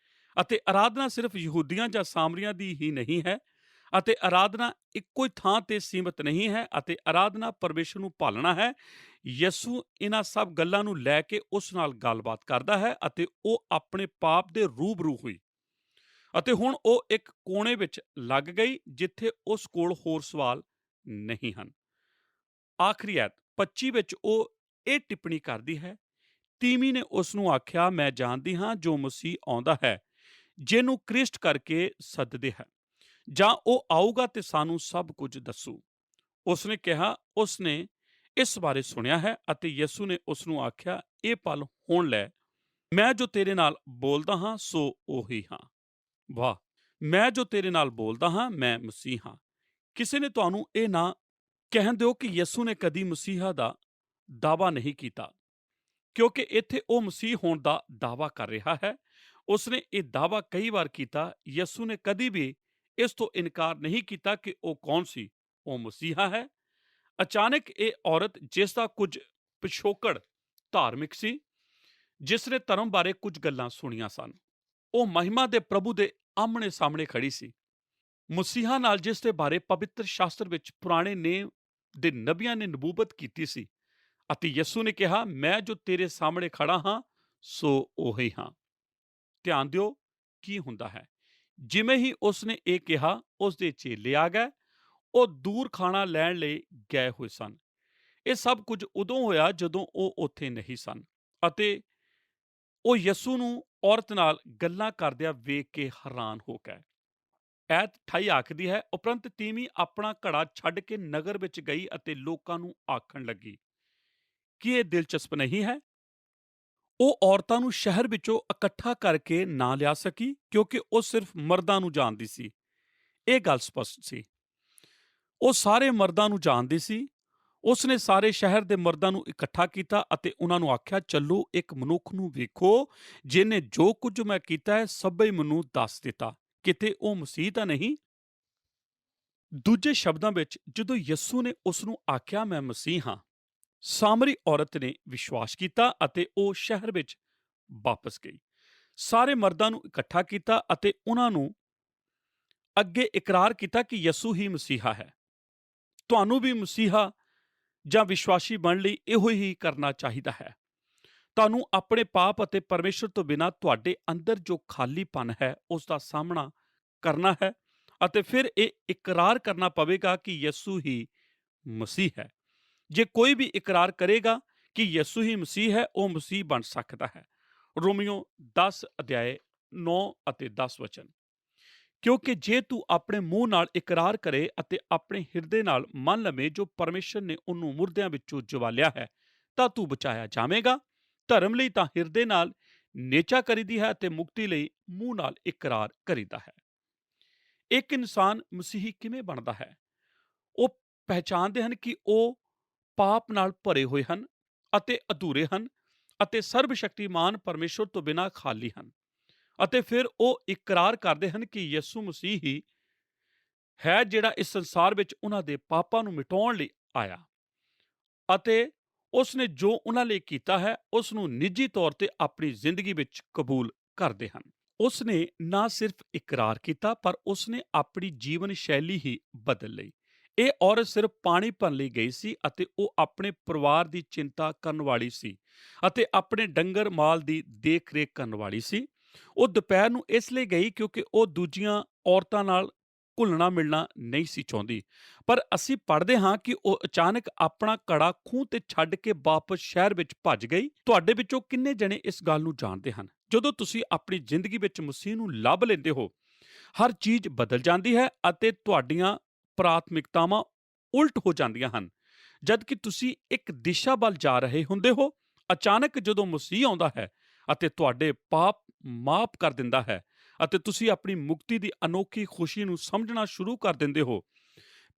ਅਤੇ ਆਰਾਧਨਾ ਸਿਰਫ ਯਹੂਦੀਆਂ ਜਾਂ ਸਾਮਰੀਆਂ ਦੀ ਹੀ ਨਹੀਂ ਹੈ ਅਤੇ ਆਰਾਧਨਾ ਇੱਕੋ ਹੀ ਥਾਂ ਤੇ ਸੀਮਤ ਨਹੀਂ ਹੈ ਅਤੇ ਆਰਾਧਨਾ ਪਰਮੇਸ਼ਰ ਨੂੰ ਭਾਲਣਾ ਹੈ। ਯਿਸੂ ਇਹਨਾਂ ਸਭ ਗੱਲਾਂ ਨੂੰ ਲੈ ਕੇ ਉਸ ਨਾਲ ਗੱਲਬਾਤ ਕਰਦਾ ਹੈ ਅਤੇ ਉਹ ਆਪਣੇ ਪਾਪ ਦੇ ਰੂਬਰੂ ਹੋਈ ਅਤੇ ਹੁਣ ਉਹ ਇੱਕ ਕੋਨੇ ਵਿੱਚ ਲੱਗ ਗਈ ਜਿੱਥੇ ਉਸ ਕੋਲ ਹੋਰ ਸਵਾਲ ਨਹੀਂ ਹਨ। ਆਖਰੀ ਐਤ 25 ਵਿੱਚ ਉਹ ਇਹ ਟਿੱਪਣੀ ਕਰਦੀ ਹੈ, ਤੀਵੀਂ ਨੇ ਉਸ ਨੂੰ ਆਖਿਆ, ਮੈਂ ਜਾਣਦੀ ਹਾਂ ਜੋ ਮਸੀਹ ਆਉਂਦਾ ਹੈ, ਜਿਹਨੂੰ ਕ੍ਰਿਸਟ ਕਰਕੇ ਸੱਦਦੇ ਹੈ, ਜਾਂ ਉਹ ਆਊਗਾ ਤੇ ਸਾਨੂੰ ਸਭ ਕੁਝ ਦੱਸੂ। ਉਸਨੇ ਕਿਹਾ, ਉਸਨੇ ਇਸ ਬਾਰੇ ਸੁਣਿਆ ਹੈ ਅਤੇ ਯਿਸੂ ਨੇ ਉਸ ਨੂੰ ਆਖਿਆ, ਇਹ ਪਲ ਹੁਣ ਲੈ, ਮੈਂ ਜੋ ਤੇਰੇ ਨਾਲ ਬੋਲਦਾ ਹਾਂ ਸੋ ਉਹੀ ਹਾਂ। ਵਾਹ! ਮੈਂ ਜੋ ਤੇਰੇ ਨਾਲ ਬੋਲਦਾ ਹਾਂ ਮੈਂ ਮਸੀਹ ਹਾਂ। ਕਿਸੇ ਨੇ ਤੁਹਾਨੂੰ ਇਹ ਨਾ ਕਹਿਣ ਦਿਓ ਕਿ ਯਿਸੂ ਨੇ ਕਦੀ ਮਸੀਹਾ ਦਾ ਦਾਅਵਾ ਨਹੀਂ ਕੀਤਾ, ਕਿਉਂਕਿ ਇੱਥੇ ਉਹ ਮਸੀਹ ਹੋਣ ਦਾ ਦਾਅਵਾ ਕਰ ਰਿਹਾ ਹੈ। ਉਸਨੇ ਇਹ ਦਾਅਵਾ ਕਈ ਵਾਰ ਕੀਤਾ। ਯਿਸੂ ਨੇ ਕਦੀ ਵੀ ਇਸ ਤੋਂ ਇਨਕਾਰ ਨਹੀਂ ਕੀਤਾ ਕਿ ਉਹ ਕੌਣ ਸੀ। ਉਹ ਮਸੀਹਾ ਹੈ। ਅਚਾਨਕ ਇਹ ਔਰਤ, ਜਿਸ ਦਾ ਕੁਝ ਪਿਛੋਕੜ ਧਾਰਮਿਕ ਸੀ, ਜਿਸ ਨੇ ਧਰਮ ਬਾਰੇ ਕੁਝ ਗੱਲਾਂ ਸੁਣੀਆਂ ਸਨ, ਉਹ ਮਹਿਮਾ ਦੇ ਪ੍ਰਭੂ ਦੇ ਆਹਮਣੇ ਸਾਹਮਣੇ ਖੜੀ ਸੀ। ਮਸੀਹਾ ਨਾਲ, ਜਿਸ ਦੇ ਬਾਰੇ ਪਵਿੱਤਰ ਸ਼ਾਸਤਰ ਵਿੱਚ ਪੁਰਾਣੇ ਨੇਮ ਦੇ ਨਬੀਆਂ ਨੇ ਨਬੂਵਤ ਕੀਤੀ ਸੀ। ਅਤੇ ਯਿਸੂ ਨੇ ਕਿਹਾ, ਮੈਂ ਜੋ ਤੇਰੇ ਸਾਹਮਣੇ ਖੜਾ ਹਾਂ ਸੋ ਉਹੀ ਹਾਂ। ਧਿਆਨ ਦਿਓ ਕੀ ਹੁੰਦਾ ਹੈ। ਜਿਵੇਂ ਹੀ ਉਸਨੇ ਇਹ ਕਿਹਾ, ਉਸ ਦੇ ਚੇਲੇ ਆ ਗਏ। ਉਹ ਦੂਰ ਖਾਣਾ ਲੈਣ ਲਈ ਗਏ ਹੋਏ ਸਨ। ਇਹ ਸਭ ਕੁਝ ਉਦੋਂ ਹੋਇਆ ਜਦੋਂ ਉਹ ਉੱਥੇ ਨਹੀਂ ਸਨ ਅਤੇ ਉਹ ਯਿਸੂ ਨੂੰ ਔਰਤ ਨਾਲ ਗੱਲਾਂ ਕਰਦਿਆਂ ਵੇਖ ਕੇ ਹੈਰਾਨ ਹੋ ਗਏ। ਐਤ 28 ਆਖਦੀ ਹੈ, ਉਪਰੰਤ ਤੀਵੀਂ ਆਪਣਾ ਘੜਾ ਛੱਡ ਕੇ ਨਗਰ ਵਿੱਚ ਗਈ ਅਤੇ ਲੋਕਾਂ ਨੂੰ ਆਖਣ ਲੱਗੀ। ਕੀ ਇਹ ਦਿਲਚਸਪ ਨਹੀਂ ਹੈ? ਉਹ ਔਰਤਾਂ ਨੂੰ ਸ਼ਹਿਰ ਵਿੱਚੋਂ ਇਕੱਠਾ ਕਰਕੇ ਨਾ ਲਿਆ ਸਕੀ, ਕਿਉਂਕਿ ਉਹ ਸਿਰਫ ਮਰਦਾਂ ਨੂੰ ਜਾਣਦੀ ਸੀ। ਇਹ ਗੱਲ ਸਪਸ਼ਟ ਸੀ। ਉਹ ਸਾਰੇ ਮਰਦਾਂ ਨੂੰ ਜਾਣਦੀ ਸੀ। ਉਸਨੇ ਸਾਰੇ ਸ਼ਹਿਰ ਦੇ ਮਰਦਾਂ ਨੂੰ ਇਕੱਠਾ ਕੀਤਾ ਅਤੇ ਉਹਨਾਂ ਨੂੰ ਆਖਿਆ, ਚੱਲੋ ਇੱਕ ਮਨੁੱਖ ਨੂੰ ਵੇਖੋ ਜਿਹਨੇ ਜੋ ਕੁਝ ਮੈਂ ਕੀਤਾ ਹੈ ਸਭੇ ਮੈਨੂੰ ਦੱਸ ਦਿੱਤਾ। ਕਿਤੇ ਉਹ ਮਸੀਹ ਤਾਂ ਨਹੀਂ? ਦੂਜੇ ਸ਼ਬਦਾਂ ਵਿੱਚ, ਜਦੋਂ ਯਿਸੂ ਨੇ ਉਸ ਨੂੰ ਆਖਿਆ ਮੈਂ ਮਸੀਹ ਹਾਂ, ਸਾਮਰੀ ਔਰਤ ਨੇ ਵਿਸ਼ਵਾਸ ਕੀਤਾ ਅਤੇ ਉਹ ਸ਼ਹਿਰ ਵਿੱਚ ਵਾਪਸ ਗਈ। ਸਾਰੇ ਮਰਦਾਂ ਨੂੰ ਇਕੱਠਾ ਕੀਤਾ ਅਤੇ ਉਹਨਾਂ ਨੂੰ ਅੱਗੇ ਇਕਰਾਰ ਕੀਤਾ ਕਿ ਯਿਸੂ ਹੀ ਮਸੀਹਾ ਹੈ। ਤੁਹਾਨੂੰ ਵੀ ਮਸੀਹਾ ਜਾਂ ਵਿਸ਼ਵਾਸੀ ਬਣਨ ਲਈ ਇਹੋ ਹੀ ਕਰਨਾ ਚਾਹੀਦਾ ਹੈ। ਤੁਹਾਨੂੰ ਆਪਣੇ ਪਾਪ ਅਤੇ ਪਰਮੇਸ਼ਰ ਤੋਂ ਬਿਨਾਂ ਤੁਹਾਡੇ ਅੰਦਰ ਜੋ ਖਾਲੀਪਨ ਹੈ ਉਸ ਦਾ ਸਾਹਮਣਾ ਕਰਨਾ ਹੈ ਅਤੇ ਫਿਰ ਇਹ ਇਕਰਾਰ ਕਰਨਾ ਪਵੇਗਾ ਕਿ ਯਿਸੂ ਹੀ ਮਸੀਹ ਹੈ। ਜੇ ਕੋਈ ਵੀ ਇਕਰਾਰ ਕਰੇਗਾ ਕਿ ਯਿਸੂ ਹੀ ਮਸੀਹ ਹੈ, ਉਹ ਮਸੀਹ ਬਣ ਸਕਦਾ ਹੈ। ਰੋਮੀਓ 10 ਅਧਿਆਏ 9 ਅਤੇ 10 ਵਚਨ। ਕਿਉਂਕਿ ਜੇ ਤੂੰ ਆਪਣੇ ਮੂੰਹ ਨਾਲ ਇਕਰਾਰ ਕਰੇ ਅਤੇ ਆਪਣੇ ਹਿਰਦੇ ਨਾਲ ਮੰਨ ਲਵੇਂ ਜੋ ਪਰਮੇਸ਼ਰ ਨੇ ਉਹਨੂੰ ਮੁਰਦਿਆਂ ਵਿੱਚੋਂ ਜਵਾਲਿਆ ਹੈ, ਤਾਂ ਤੂੰ ਬਚਾਇਆ ਜਾਵੇਗਾ। ਧਰਮ ਲਈ ਤਾਂ ਹਿਰਦੇ ਨਾਲ ਨੇਚਾ ਕਰੀਦੀ ਹੈ ਅਤੇ ਮੁਕਤੀ ਲਈ ਮੂੰਹ ਨਾਲ ਇਕਰਾਰ ਕਰੀਦਾ ਹੈ। ਇੱਕ ਇਨਸਾਨ ਮਸੀਹੀ ਕਿਵੇਂ ਬਣਦਾ ਹੈ? ਉਹ ਪਹਿਚਾਨਦੇ ਹਨ ਕਿ ਉਹ ਪਾਪ ਨਾਲ ਭਰੇ ਹੋਏ ਹਨ ਅਤੇ ਅਧੂਰੇ ਹਨ ਅਤੇ ਸਰਬਸ਼ਕਤੀਮਾਨ ਪਰਮੇਸ਼ਰ ਤੋਂ ਬਿਨਾਂ ਖਾਲੀ ਹਨ। ਅਤੇ ਫਿਰ ਉਹ ਇਕਰਾਰ ਕਰਦੇ ਹਨ ਕਿ ਯਿਸੂ ਮਸੀਹ ਹੀ ਹੈ ਜਿਹੜਾ ਇਸ ਸੰਸਾਰ ਵਿੱਚ ਉਹਨਾਂ ਦੇ ਪਾਪਾਂ ਨੂੰ ਮਿਟਾਉਣ ਲਈ ਆਇਆ ਅਤੇ ਉਸ ਨੇ ਜੋ ਉਹਨਾਂ ਲਈ ਕੀਤਾ ਹੈ ਉਸ ਨੂੰ ਨਿੱਜੀ ਤੌਰ ਤੇ ਆਪਣੀ ਜ਼ਿੰਦਗੀ ਵਿੱਚ ਕਬੂਲ ਕਰਦੇ ਹਨ। ਉਸ ਨੇ ਨਾ ਸਿਰਫ ਇਕਰਾਰ ਕੀਤਾ, ਪਰ ਉਸ ਨੇ ਆਪਣੀ ਜੀਵਨ ਸ਼ੈਲੀ ਹੀ ਬਦਲ ਲਈ। ਇਹ ਔਰਤ ਸਿਰਫ ਪਾਣੀ ਭਰਨ ਲਈ ਗਈ ਸੀ ਅਤੇ ਉਹ ਆਪਣੇ ਪਰਿਵਾਰ ਦੀ ਚਿੰਤਾ ਕਰਨ ਵਾਲੀ ਸੀ ਅਤੇ ਆਪਣੇ ਡੰਗਰ ਮਾਲ ਦੀ ਦੇਖ ਰੇਖ ਕਰਨ ਵਾਲੀ ਸੀ। ਉਹ ਦੁਪਹਿਰ ਨੂੰ ਇਸ ਲਈ ਗਈ ਕਿਉਂਕਿ ਉਹ ਦੂਜੀਆਂ ਔਰਤਾਂ ਨਾਲ ਘੁਲਣਾ ਮਿਲਣਾ ਨਹੀਂ ਸੀ ਚਾਹੁੰਦੀ। ਪਰ ਅਸੀਂ ਪੜ੍ਹਦੇ ਹਾਂ ਕਿ ਉਹ ਅਚਾਨਕ ਆਪਣਾ ਘੜਾ ਖੂਹ ਤੇ ਛੱਡ ਕੇ ਵਾਪਸ ਸ਼ਹਿਰ ਵਿੱਚ ਭੱਜ ਗਈ। ਤੁਹਾਡੇ ਵਿੱਚੋਂ ਕਿੰਨੇ ਜਣੇ ਇਸ ਗੱਲ ਨੂੰ ਜਾਣਦੇ ਹਨ? ਜਦੋਂ ਤੁਸੀਂ ਆਪਣੀ ਜ਼ਿੰਦਗੀ ਵਿੱਚ ਮਸੀਹ ਨੂੰ ਲੱਭ ਲੈਂਦੇ ਹੋ, ਹਰ ਚੀਜ਼ ਬਦਲ ਜਾਂਦੀ ਹੈ ਅਤੇ ਤੁਹਾਡੀਆਂ ਪ੍ਰਾਥਮਿਕਤਾਵਾਂ ਉਲਟ ਹੋ ਜਾਂਦੀਆਂ ਹਨ। ਜਦ ਕਿ ਤੁਸੀਂ ਇੱਕ ਦਿਸ਼ਾ ਵੱਲ ਜਾ ਰਹੇ ਹੁੰਦੇ ਹੋ, ਅਚਾਨਕ ਜਦੋਂ ਮਸੀਹ ਆਉਂਦਾ ਹੈ ਅਤੇ ਤੁਹਾਡੇ ਪਾਪ ਮਾਫ ਕਰ ਦਿੰਦਾ ਹੈ ਅਤੇ ਤੁਸੀਂ ਆਪਣੀ ਮੁਕਤੀ ਦੀ ਅਨੋਖੀ ਖੁਸ਼ੀ ਨੂੰ ਸਮਝਣਾ ਸ਼ੁਰੂ ਕਰ ਦਿੰਦੇ ਹੋ,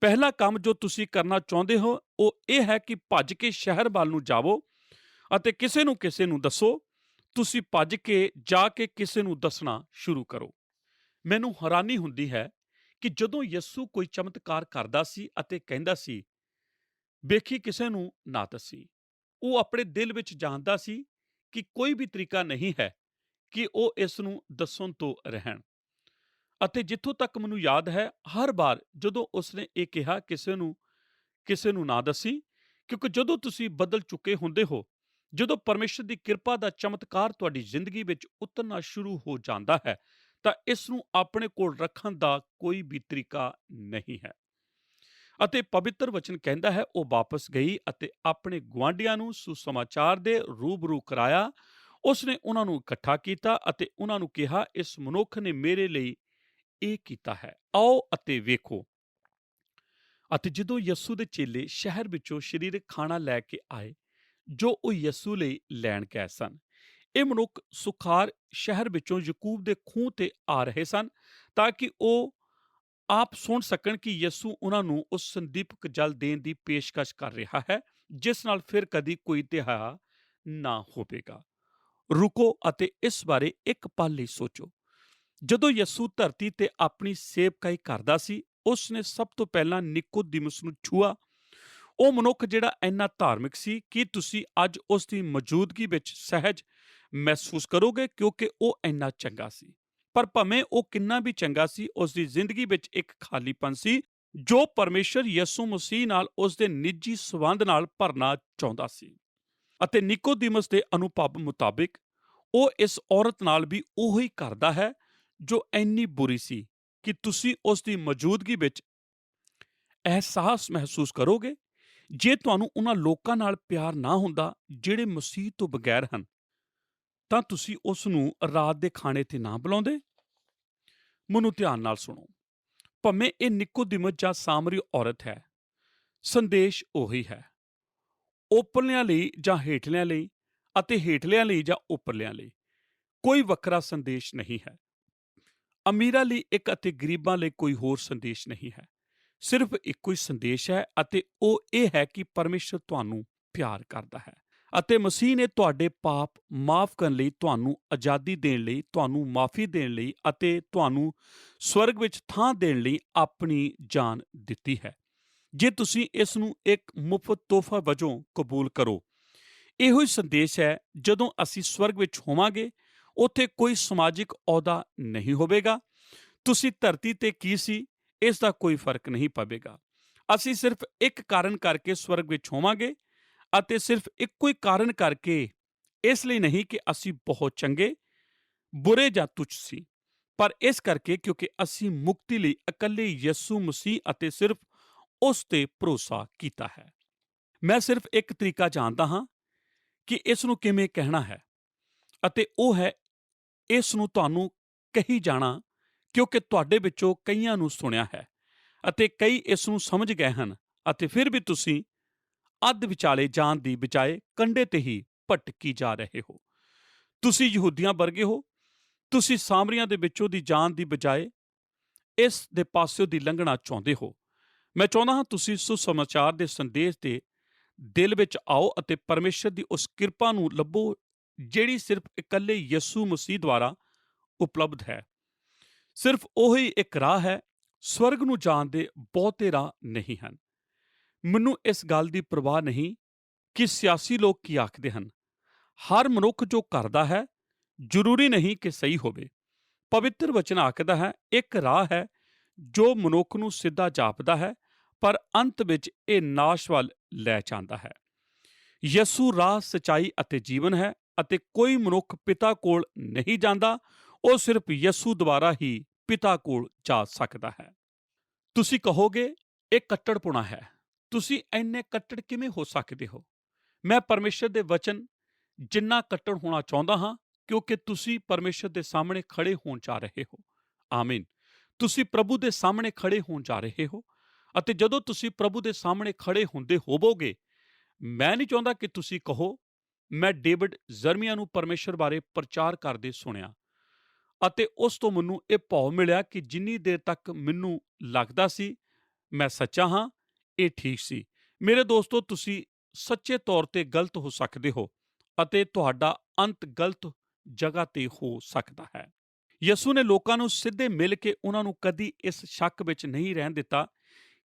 ਪਹਿਲਾ ਕੰਮ ਜੋ ਤੁਸੀਂ ਕਰਨਾ ਚਾਹੁੰਦੇ ਹੋ ਉਹ ਇਹ ਹੈ ਕਿ ਭੱਜ ਕੇ ਸ਼ਹਿਰ ਵੱਲ ਨੂੰ ਜਾਵੋ ਅਤੇ ਕਿਸੇ ਨੂੰ ਦੱਸੋ। ਤੁਸੀਂ ਭੱਜ ਕੇ ਜਾ ਕੇ ਕਿਸੇ ਨੂੰ ਦੱਸਣਾ ਸ਼ੁਰੂ ਕਰੋ। ਮੈਨੂੰ ਹੈਰਾਨੀ ਹੁੰਦੀ ਹੈ ਕਿ ਜਦੋਂ ਯਿਸੂ ਕੋਈ ਚਮਤਕਾਰ ਕਰਦਾ ਸੀ ਅਤੇ ਕਹਿੰਦਾ ਸੀ, ਵੇਖੀ ਕਿਸੇ ਨੂੰ ਨਾ ਦੱਸੀ, ਉਹ ਆਪਣੇ ਦਿਲ ਵਿੱਚ ਜਾਣਦਾ ਸੀ ਕਿ ਕੋਈ ਵੀ ਤਰੀਕਾ ਨਹੀਂ ਹੈ ਕਿ ਉਹ ਇਸ ਨੂੰ ਦੱਸਣ ਤੋਂ ਰਹਿਣ। ਅਤੇ ਜਿੱਥੋਂ ਤੱਕ ਮੈਨੂੰ ਯਾਦ ਹੈ, ਹਰ ਵਾਰ ਜਦੋਂ ਉਸਨੇ ਇਹ ਕਿਹਾ ਕਿਸੇ ਨੂੰ ਨਾ ਦੱਸੀ, ਕਿਉਂਕਿ ਜਦੋਂ ਤੁਸੀਂ ਬਦਲ ਚੁੱਕੇ ਹੁੰਦੇ ਹੋ, ਜਦੋਂ ਪਰਮੇਸ਼ਰ ਦੀ ਕਿਰਪਾ ਦਾ ਚਮਤਕਾਰ ਤੁਹਾਡੀ ਜ਼ਿੰਦਗੀ ਵਿੱਚ ਉਤਰਨਾ ਸ਼ੁਰੂ ਹੋ ਜਾਂਦਾ ਹੈ, ਤਾਂ ਇਸ ਨੂੰ ਆਪਣੇ ਕੋਲ ਰੱਖਣ ਦਾ ਕੋਈ ਵੀ ਤਰੀਕਾ ਨਹੀਂ ਹੈ। ਅਤੇ ਪਵਿੱਤਰ ਵਚਨ ਕਹਿੰਦਾ ਹੈ, ਉਹ ਵਾਪਸ ਗਈ ਅਤੇ ਆਪਣੇ ਗੁਆਂਢੀਆਂ ਨੂੰ ਸੁਸਮਾਚਾਰ ਦੇ ਰੂਬਰੂ ਕਰਾਇਆ। ਉਸਨੇ ਉਹਨਾਂ ਨੂੰ ਇਕੱਠਾ ਕੀਤਾ ਅਤੇ ਉਹਨਾਂ ਨੂੰ ਕਿਹਾ, ਇਸ ਮਨੁੱਖ ਨੇ ਮੇਰੇ ਲਈ ਇਹ ਕੀਤਾ ਹੈ, ਆਓ ਅਤੇ ਵੇਖੋ। ਅਤੇ ਜਦੋਂ ਯਿਸੂ ਦੇ ਚੇਲੇ ਸ਼ਹਿਰ ਵਿੱਚੋਂ ਸਰੀਰਕ ਖਾਣਾ ਲੈ ਕੇ ਆਏ ਜੋ ਉਹ ਯਿਸੂ ਲਈ ਲੈਣ ਗਏ ਸਨ, ਇਹ ਮਨੁੱਖ ਸੁਖਾਰ ਸ਼ਹਿਰ ਵਿੱਚੋਂ ਯਕੂਬ ਦੇ ਖੂਹ ਤੇ ਆ ਰਹੇ ਸਨ ਤਾਂ ਕਿ ਉਹ ਆਪ ਸੁਣ ਸਕਣ ਕਿ ਯਿਸੂ ਉਹਨਾਂ ਨੂੰ ਉਸ ਸੰਦੀਪਕ ਜਲ ਦੇਣ ਦੀ ਪੇਸ਼ਕਸ਼ ਕਰ ਰਿਹਾ ਹੈ ਜਿਸ ਨਾਲ ਫਿਰ ਕਦੀ ਕੋਈ ਤਿਹਾ ਨਾ ਹੋਵੇਗਾ। ਰੁਕੋ ਅਤੇ ਇਸ ਬਾਰੇ ਇੱਕ ਪਲ ਲਈ ਸੋਚੋ। ਜਦੋਂ ਯਿਸੂ ਧਰਤੀ ਤੇ ਆਪਣੀ ਸੇਵਕਾਈ ਕਰਦਾ ਸੀ, ਉਸ ਨੇ ਸਭ ਤੋਂ ਪਹਿਲਾਂ ਨਿਕੋਦਿਮਸ ਨੂੰ ਛੂਆ। ਉਹ ਮਨੁੱਖ ਜਿਹੜਾ ਇੰਨਾ ਧਾਰਮਿਕ ਸੀ, ਕੀ ਤੁਸੀਂ ਅੱਜ ਉਸ ਦੀ ਮੌਜੂਦਗੀ ਵਿੱਚ ਸਹਿਜ ਮਹਿਸੂਸ ਕਰੋਗੇ ਕਿਉਂਕਿ ਉਹ ਇੰਨਾ ਚੰਗਾ ਸੀ? ਪਰ ਭਾਵੇਂ ਉਹ ਕਿੰਨਾ ਵੀ ਚੰਗਾ ਸੀ, ਉਸ ਦੀ ਜ਼ਿੰਦਗੀ ਵਿੱਚ ਇੱਕ ਖਾਲੀਪਨ ਸੀ ਜੋ ਪਰਮੇਸ਼ਰ ਯਿਸੂ ਮਸੀਹ ਨਾਲ ਉਸ ਦੇ ਨਿੱਜੀ ਸੰਬੰਧ ਨਾਲ ਭਰਨਾ ਚਾਹੁੰਦਾ ਸੀ। ਅਤੇ ਨਿਕੋਦਿਮਸ ਦੇ ਅਨੁਭਵ ਮੁਤਾਬਿਕ ਉਹ ਇਸ ਔਰਤ ਨਾਲ ਵੀ ਉਹੀ ਕਰਦਾ ਹੈ ਜੋ ਇੰਨੀ ਬੁਰੀ ਸੀ ਕਿ ਤੁਸੀਂ ਉਸ ਦੀ ਮੌਜੂਦਗੀ ਵਿੱਚ ਅਹਿਸਾਸ ਮਹਿਸੂਸ ਕਰੋਗੇ। ਜੇ ਤੁਹਾਨੂੰ ਉਹਨਾਂ ਲੋਕਾਂ ਨਾਲ ਪਿਆਰ ਨਾ ਹੁੰਦਾ ਜਿਹੜੇ ਮਸੀਹ ਤੋਂ ਬਗੈਰ ਹਨ, ਤਾਂ ਤੁਸੀਂ ਉਸ ਨੂੰ ਰਾਤ ਦੇ ਖਾਣੇ ਤੇ ਨਾ ਬੁਲਾਉਂਦੇ। ਮੈਨੂੰ ਧਿਆਨ ਨਾਲ ਸੁਣੋ। ਭਾਵੇਂ ਇਹ ਨਿਕੋਦਿਮਸ ਜਾਂ ਸਾਮਰੀ ਔਰਤ ਹੈ, ਸੰਦੇਸ਼ ਉਹੀ ਹੈ। ਉੱਪਰਲਿਆਂ ਲਈ ਜਾਂ ਹੇਠਲਿਆਂ ਲਈ ਅਤੇ ਹੇਠਲਿਆਂ ਲਈ ਜਾਂ ਉੱਪਰਲਿਆਂ ਲਈ ਕੋਈ ਵੱਖਰਾ ਸੰਦੇਸ਼ ਨਹੀਂ ਹੈ। ਅਮੀਰਾਂ ਲਈ ਇੱਕ ਅਤੇ ਗਰੀਬਾਂ ਲਈ ਕੋਈ ਹੋਰ ਸੰਦੇਸ਼ ਨਹੀਂ ਹੈ। ਸਿਰਫ ਇੱਕੋ ਹੀ ਸੰਦੇਸ਼ ਹੈ ਅਤੇ ਉਹ ਇਹ ਹੈ ਕਿ ਪਰਮੇਸ਼ਰ ਤੁਹਾਨੂੰ ਪਿਆਰ ਕਰਦਾ ਹੈ ਅਤੇ ਮਸੀਹ ਨੇ ਤੁਹਾਡੇ ਪਾਪ ਮਾਫ ਕਰਨ ਲਈ, ਤੁਹਾਨੂੰ ਆਜ਼ਾਦੀ ਦੇਣ ਲਈ, ਤੁਹਾਨੂੰ ਮਾਫੀ ਦੇਣ ਲਈ ਅਤੇ ਤੁਹਾਨੂੰ ਸਵਰਗ ਵਿੱਚ ਥਾਂ ਦੇਣ ਲਈ ਆਪਣੀ ਜਾਨ ਦਿੱਤੀ ਹੈ। ਜੇ ਤੁਸੀਂ ਇਸ ਨੂੰ ਇੱਕ ਮੁਫਤ ਤੋਹਫਾ ਵਜੋਂ ਕਬੂਲ ਕਰੋ, ਇਹੋ ਹੀ ਸੰਦੇਸ਼ ਹੈ। ਜਦੋਂ ਅਸੀਂ ਸਵਰਗ ਵਿੱਚ ਹੋਵਾਂਗੇ, ਉੱਥੇ ਕੋਈ ਸਮਾਜਿਕ ਅਹੁਦਾ ਨਹੀਂ ਹੋਵੇਗਾ। ਤੁਸੀਂ ਧਰਤੀ ਤੇ ਕੀ ਸੀ, ਇਸ ਦਾ ਕੋਈ ਫਰਕ ਨਹੀਂ ਪਵੇਗਾ। ਅਸੀਂ ਸਿਰਫ ਇੱਕ ਕਾਰਨ ਕਰਕੇ ਸਵਰਗ ਵਿੱਚ ਹੋਵਾਂਗੇ ਅਤੇ ਸਿਰਫ ਇੱਕੋ ਹੀ ਕਾਰਨ ਕਰਕੇ, ਇਸ ਲਈ ਨਹੀਂ ਕਿ ਅਸੀਂ ਬਹੁਤ ਚੰਗੇ, ਬੁਰੇ ਜਾਂ ਤੁੱਛ ਸੀ, ਪਰ ਇਸ ਕਰਕੇ ਕਿਉਂਕਿ ਅਸੀਂ ਮੁਕਤੀ ਲਈ ਇਕੱਲੇ ਯਿਸੂ ਮਸੀਹ ਅਤੇ ਸਿਰਫ ਉਸ ਤੇ ਭਰੋਸਾ ਕੀਤਾ ਹੈ। ਮੈਂ ਸਿਰਫ ਇੱਕ ਤਰੀਕਾ ਜਾਣਦਾ ਹਾਂ ਕਿ ਇਸ ਨੂੰ ਕਿਵੇਂ ਕਹਿਣਾ ਹੈ ਅਤੇ ਉਹ ਹੈ ਇਸ ਨੂੰ ਤੁਹਾਨੂੰ ਕਹੀ ਜਾਣਾ, ਕਿਉਂਕਿ ਤੁਹਾਡੇ ਵਿੱਚੋਂ ਕਈਆਂ ਨੂੰ ਸੁਣਿਆ ਹੈ ਅਤੇ ਕਈ ਇਸ ਨੂੰ ਸਮਝ ਗਏ ਹਨ ਅਤੇ ਫਿਰ ਵੀ ਤੁਸੀਂ ਅੱਧ ਵਿਚਾਲੇ ਜਾਣ ਦੀ ਬਜਾਏ ਕੰਢੇ ਤੇ ਹੀ ਭਟਕੀ ਜਾ ਰਹੇ ਹੋ। ਤੁਸੀਂ ਯਹੂਦੀਆਂ ਵਰਗੇ ਹੋ। ਤੁਸੀਂ ਸਾਮਰੀਆਂ ਦੇ ਵਿੱਚੋਂ ਦੀ ਜਾਣ ਦੀ ਬਜਾਏ ਇਸ ਦੇ ਪਾਸਿਓਂ ਦੀ ਲੰਘਣਾ ਚਾਹੁੰਦੇ ਹੋ। ਮੈਂ ਚਾਹੁੰਦਾ ਹਾਂ ਤੁਸੀਂ ਸੁਸਮਾਚਾਰ ਦੇ ਸੰਦੇਸ਼ ਦੇ ਦਿਲ ਵਿੱਚ ਆਓ ਅਤੇ ਪਰਮੇਸ਼ਰ ਦੀ ਉਸ ਕਿਰਪਾ ਨੂੰ ਲੱਭੋ ਜਿਹੜੀ ਸਿਰਫ ਇਕੱਲੇ ਯਿਸੂ ਮਸੀਹ ਦੁਆਰਾ ਉਪਲਬਧ ਹੈ। ਸਿਰਫ ਉਹੀ ਇੱਕ ਰਾਹ ਹੈ। ਸਵਰਗ ਨੂੰ ਜਾਣ ਦੇ ਬਹੁਤੇ ਰਾਹ ਨਹੀਂ ਹਨ। ਮੈਨੂੰ ਇਸ ਗੱਲ ਦੀ ਪਰਵਾਹ ਨਹੀਂ ਕਿ ਸਿਆਸੀ ਲੋਕ ਕੀ ਆਖਦੇ ਹਨ। ਹਰ ਮਨੁੱਖ ਜੋ ਕਰਦਾ ਹੈ ਜ਼ਰੂਰੀ ਨਹੀਂ ਕਿ ਸਹੀ ਹੋਵੇ। ਪਵਿੱਤਰ ਵਚਨ ਆਖਦਾ ਹੈ, ਇੱਕ ਰਾਹ ਹੈ ਜੋ ਮਨੁੱਖ ਨੂੰ ਸਿੱਧਾ ਜਾਪਦਾ ਹੈ, ਪਰ ਅੰਤ ਵਿੱਚ ਇਹ ਨਾਸ਼ ਵੱਲ ਲੈ ਜਾਂਦਾ ਹੈ। ਯਿਸੂ ਰਾਹ, ਸਚਾਈ ਅਤੇ ਜੀਵਨ ਹੈ ਅਤੇ ਕੋਈ ਮਨੁੱਖ ਪਿਤਾ ਕੋਲ ਨਹੀਂ ਜਾਂਦਾ। ਉਹ ਸਿਰਫ ਯਿਸੂ ਦੁਆਰਾ ਹੀ ਪਿਤਾ ਕੋਲ ਜਾ ਸਕਦਾ ਹੈ। ਤੁਸੀਂ ਕਹੋਗੇ ਇਹ ਕੱਟੜਪੁਣਾ ਹੈ। ਤੁਸੀਂ ਇੰਨੇ ਕੱਟੜ ਕਿਵੇਂ ਹੋ ਸਕਦੇ ਹੋ? ਮੈਂ ਪਰਮੇਸ਼ਰ ਦੇ ਵਚਨ ਜਿੰਨਾ ਕੱਟੜ ਹੋਣਾ ਚਾਹੁੰਦਾ ਹਾਂ ਕਿਉਂਕਿ ਤੁਸੀਂ ਪਰਮੇਸ਼ਰ ਦੇ ਸਾਹਮਣੇ ਖੜੇ ਹੋਣ ਜਾ ਰਹੇ ਹੋ। ਆਮੀਨ। ਤੁਸੀਂ ਪ੍ਰਭੂ ਦੇ ਸਾਹਮਣੇ ਖੜੇ ਹੋਣ ਜਾ ਰਹੇ ਹੋ ਅਤੇ ਜਦੋਂ ਤੁਸੀਂ ਪ੍ਰਭੂ ਦੇ ਸਾਹਮਣੇ ਖੜੇ ਹੁੰਦੇ ਹੋਵੋਗੇ, ਮੈਂ ਨਹੀਂ ਚਾਹੁੰਦਾ ਕਿ ਤੁਸੀਂ ਕਹੋ ਮੈਂ ਡੇਵਿਡ ਜ਼ਰਮੀਆ ਨੂੰ ਪਰਮੇਸ਼ਰ ਬਾਰੇ ਪ੍ਰਚਾਰ ਕਰਦੇ ਸੁਣਿਆ ਅਤੇ ਉਸ ਤੋਂ ਮੈਨੂੰ ਇਹ ਭਾਵ ਮਿਲਿਆ ਕਿ ਜਿੰਨੀ ਦੇਰ ਤੱਕ ਮੈਨੂੰ ਲੱਗਦਾ ਸੀ ਮੈਂ ਸੱਚਾ ਹਾਂ, ਇਹ ਠੀਕ ਸੀ। ਮੇਰੇ ਦੋਸਤੋ, ਤੁਸੀਂ ਸੱਚੇ ਤੌਰ ਤੇ ਗਲਤ ਹੋ ਸਕਦੇ ਹੋ ਅਤੇ ਤੁਹਾਡਾ ਅੰਤ ਗਲਤ ਜਗ੍ਹਾ ਤੇ ਹੋ ਸਕਦਾ ਹੈ। ਯਿਸੂ ਨੇ ਲੋਕਾਂ ਨੂੰ ਸਿੱਧੇ ਮਿਲ ਕੇ ਉਹਨਾਂ ਨੂੰ ਕਦੀ ਇਸ ਸ਼ੱਕ ਵਿੱਚ ਨਹੀਂ ਰਹਿਣ ਦਿੱਤਾ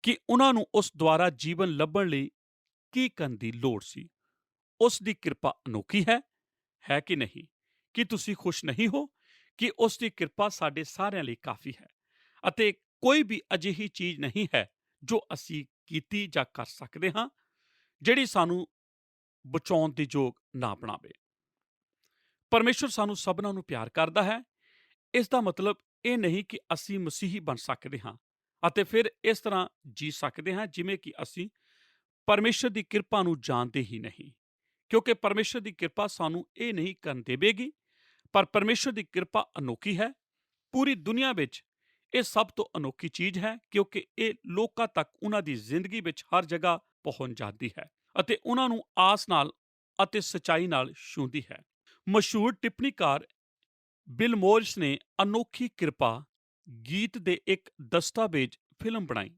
ਕਿ ਉਹਨਾਂ ਨੂੰ ਉਸ ਦੁਆਰਾ ਜੀਵਨ ਲੱਭਣ ਲਈ ਕੀ ਕਰਨ ਦੀ ਲੋੜ ਸੀ। ਉਸ ਦੀ ਕਿਰਪਾ ਅਨੋਖੀ ਹੈ ਕਿ ਨਹੀਂ? ਕੀ ਤੁਸੀਂ ਖੁਸ਼ ਨਹੀਂ ਹੋ ਕਿ ਉਸ ਦੀ ਕਿਰਪਾ ਸਾਡੇ ਸਾਰਿਆਂ ਲਈ ਕਾਫੀ ਹੈ ਅਤੇ ਕੋਈ ਵੀ ਅਜਿਹੀ ਚੀਜ਼ ਨਹੀਂ ਹੈ ਜੋ ਅਸੀਂ ਕੀਤੀ ਜਾਂ ਕਰ ਸਕਦੇ ਹਾਂ ਜਿਹੜੀ ਸਾਨੂੰ ਬਚਾਉਣ ਦੇ ਯੋਗ ਨਾ ਬਣਾਵੇ। ਪਰਮੇਸ਼ਰ ਸਾਨੂੰ ਸਭਨਾਂ ਨੂੰ ਪਿਆਰ ਕਰਦਾ ਹੈ। ਇਸ ਦਾ ਮਤਲਬ ਇਹ ਨਹੀਂ ਕਿ ਅਸੀਂ ਮਸੀਹੀ ਬਣ ਸਕਦੇ ਹਾਂ ਅਤੇ ਫਿਰ ਇਸ ਤਰ੍ਹਾਂ ਜੀ ਸਕਦੇ ਹਾਂ ਜਿਵੇਂ ਕਿ ਅਸੀਂ ਪਰਮੇਸ਼ਰ ਦੀ ਕਿਰਪਾ ਨੂੰ ਜਾਣਦੇ ਹੀ ਨਹੀਂ, ਕਿਉਂਕਿ ਪਰਮੇਸ਼ਰ ਦੀ ਕਿਰਪਾ ਸਾਨੂੰ ਇਹ ਨਹੀਂ ਕਰਨ ਦੇਵੇਗੀ। ਪਰ ਪਰਮੇਸ਼ਰ ਦੀ ਕਿਰਪਾ ਅਨੋਖੀ ਹੈ। ਪੂਰੀ ਦੁਨੀਆ ਵਿੱਚ ਇਹ ਸਭ ਤੋਂ ਅਨੋਖੀ ਚੀਜ਼ ਹੈ ਕਿਉਂਕਿ ਇਹ ਲੋਕਾਂ ਤੱਕ ਉਹਨਾਂ ਦੀ ਜ਼ਿੰਦਗੀ ਵਿੱਚ ਹਰ ਜਗ੍ਹਾ ਪਹੁੰਚ ਜਾਂਦੀ ਹੈ ਅਤੇ ਉਹਨਾਂ ਨੂੰ ਆਸ ਨਾਲ ਅਤੇ ਸਚਾਈ ਨਾਲ ਛੂਹੰਦੀ ਹੈ। ਮਸ਼ਹੂਰ ਟਿੱਪਣੀਕਾਰ ਬਿਲ ਮੋਰਿਸ ਨੇ ਅਨੋਖੀ ਕਿਰਪਾ ਗੀਤ ਦੇ ਇੱਕ ਦਸਤਾਵੇਜ਼ ਫਿਲਮ ਬਣਾਈ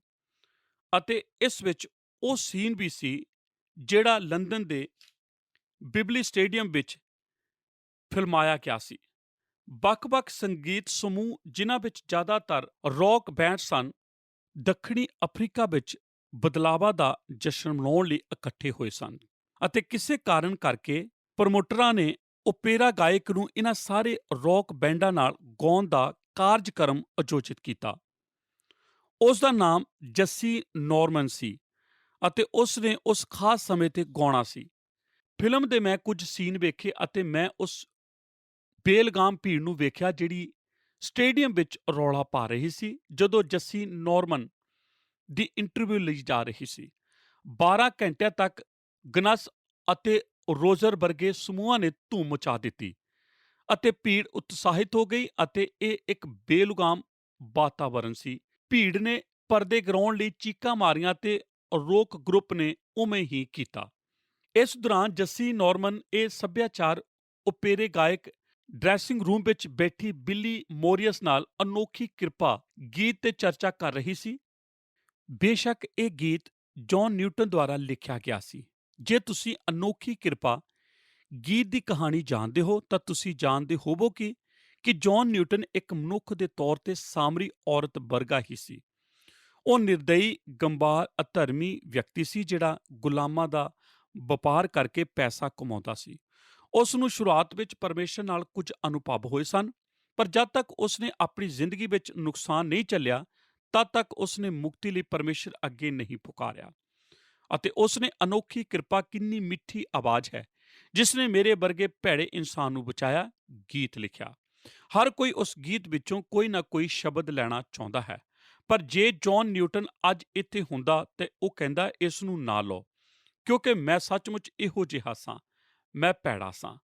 ਅਤੇ ਇਸ ਵਿੱਚ ਉਹ ਸੀਨ ਵੀ ਸੀ ਜਿਹੜਾ ਲੰਦਨ ਦੇ ਬਿਬਲੀ ਸਟੇਡੀਅਮ ਵਿੱਚ ਫਿਲਮਾਇਆ ਗਿਆ ਸੀ। ਵੱਖ-ਵੱਖ ਸੰਗੀਤ ਸਮੂਹ ਜਿਨ੍ਹਾਂ ਵਿੱਚ ਜ਼ਿਆਦਾਤਰ ਰੌਕ ਬੈਂਡ ਸਨ, ਦੱਖਣੀ ਅਫਰੀਕਾ ਵਿੱਚ ਬਦਲਾਵਾਂ ਦਾ ਜਸ਼ਨ ਮਨਾਉਣ ਲਈ ਇਕੱਠੇ ਹੋਏ ਸਨ ਅਤੇ ਕਿਸੇ ਕਾਰਨ ਕਰਕੇ ਪ੍ਰਮੋਟਰਾਂ ਨੇ ਓਪੇਰਾ ਗਾਇਕ ਨੂੰ ਇਹਨਾਂ ਸਾਰੇ ਰੌਕ ਬੈਂਡਾਂ ਨਾਲ ਗਾਉਣ ਦਾ ਕਾਰਜਕ੍ਰਮ ਆਯੋਜਿਤ ਕੀਤਾ। ਉਸ ਦਾ ਨਾਮ ਜੱਸੀ ਨੋਰਮਨ ਸੀ ਅਤੇ ਉਸ ਨੇ ਉਸ ਖਾਸ ਸਮੇਂ ਤੇ ਗਾਉਣਾ ਸੀ। ਫਿਲਮ ਦੇ ਮੈਂ ਕੁਝ ਸੀਨ ਵੇਖੇ ਅਤੇ ਮੈਂ ਉਸ ਬੇਲਗਾਮ ਭੀੜ ਨੂੰ ਵੇਖਿਆ ਜਿਹੜੀ ਸਟੇਡੀਅਮ ਵਿੱਚ ਰੌਲਾ ਪਾ ਰਹੀ ਸੀ ਜਦੋਂ ਜੱਸੀ ਨੋਰਮਨ ਦੀ ਇੰਟਰਵਿਊ ਲਈ ਜਾ ਰਹੀ ਸੀ। 12 ਘੰਟਿਆਂ ਤੱਕ ਗਨਸ ਅਤੇ ਰੋਜਰ ਵਰਗੇ ਸਮੂਹਾਂ ਨੇ ਧੂਮ ਮਚਾ ਦਿੱਤੀ ਅਤੇ ਭੀੜ ਉਤਸ਼ਾਹਿਤ ਹੋ ਗਈ ਅਤੇ ਇਹ ਇੱਕ ਬੇਲਗਾਮ ਵਾਤਾਵਰਣ ਸੀ। ਭੀੜ ਨੇ ਪਰਦੇ ਗਿਰਾਉਣ ਲਈ ਚੀਕਾਂ ਮਾਰੀਆਂ ਤੇ ਰੌਕ ਗਰੁੱਪ ਨੇ ਉਵੇਂ ਹੀ ਕੀਤਾ। ਇਸ ਦੌਰਾਨ ਜੱਸੀ ਨੋਰਮਨ ਇਹ ਸੱਭਿਆਚਾਰ ਓਪੇਰੇ ਗਾਇਕ ਡਰੈਸਿੰਗ ਰੂਮ ਵਿੱਚ ਬੈਠੀ ਬਿਲੀ ਮੋਰੀਅਸ ਨਾਲ ਅਨੋਖੀ ਕਿਰਪਾ ਗੀਤ ਤੇ ਚਰਚਾ ਕਰ ਰਹੀ ਸੀ। ਬੇਸ਼ੱਕ ਇਹ ਗੀਤ ਜੌਨ ਨਿਊਟਨ ਦੁਆਰਾ ਲਿਖਿਆ ਗਿਆ ਸੀ। ਜੇ ਤੁਸੀਂ ਅਨੋਖੀ ਕਿਰਪਾ ਗੀਤ ਦੀ ਕਹਾਣੀ ਜਾਣਦੇ ਹੋ ਤਾਂ ਤੁਸੀਂ ਜਾਣਦੇ ਹੋਵੋਗੇ ਕਿ ਜੌਨ ਨਿਊਟਨ ਇੱਕ ਮਨੁੱਖ ਦੇ ਤੌਰ ਤੇ ਸਾਮਰੀ ਔਰਤ ਵਰਗਾ ਹੀ ਸੀ। ਉਹ ਨਿਰਦਈ, ਗੰਭਾਰ, ਅਧਰਮੀ ਵਿਅਕਤੀ ਸੀ ਜਿਹੜਾ ਗੁਲਾਮਾਂ ਦਾ ਵਪਾਰ ਕਰਕੇ ਪੈਸਾ ਕਮਾਉਂਦਾ ਸੀ। ਉਸ ਨੂੰ ਸ਼ੁਰੂਆਤ ਵਿੱਚ ਪਰਮੇਸ਼ਰ ਨਾਲ ਕੁਝ ਅਨੁਭਵ ਹੋਏ ਸਨ, ਪਰ ਜਦ ਤੱਕ ਉਸ ਨੇ ਆਪਣੀ ਜ਼ਿੰਦਗੀ ਵਿੱਚ ਨੁਕਸਾਨ ਨਹੀਂ ਝੱਲਿਆ ਤਦ ਤੱਕ ਉਸ ਨੇ ਮੁਕਤੀ ਲਈ ਪਰਮੇਸ਼ਰ ਅੱਗੇ ਨਹੀਂ ਪੁਕਾਰਿਆ। ਅਤੇ ਉਸ ਨੇ ਅਨੋਖੀ ਕਿਰਪਾ ਕਿੰਨੀ ਮਿੱਠੀ ਆਵਾਜ਼ ਹੈ ਜਿਸ ਨੇ ਮੇਰੇ ਵਰਗੇ ਭੈੜੇ ਇਨਸਾਨ ਨੂੰ ਬਚਾਇਆ ਗੀਤ ਲਿਖਿਆ। ਹਰ ਕੋਈ ਉਸ ਗੀਤ ਵਿੱਚੋਂ ਕੋਈ ਨਾ ਕੋਈ ਸ਼ਬਦ ਲੈਣਾ ਚਾਹੁੰਦਾ ਹੈ, ਪਰ ਜੇ ਜੌਨ ਨਿਊਟਨ ਅੱਜ ਇੱਥੇ ਹੁੰਦਾ ਤੇ ਉਹ ਕਹਿੰਦਾ ਇਸ ਨੂੰ ਨਾ ਲਓ ਕਿਉਂਕਿ ਮੈਂ ਸੱਚਮੁੱਚ ਇਹੋ ਜਿਹਾ ਸਾਂ, ਮੈਂ ਭੈੜਾ ਸਾਂ।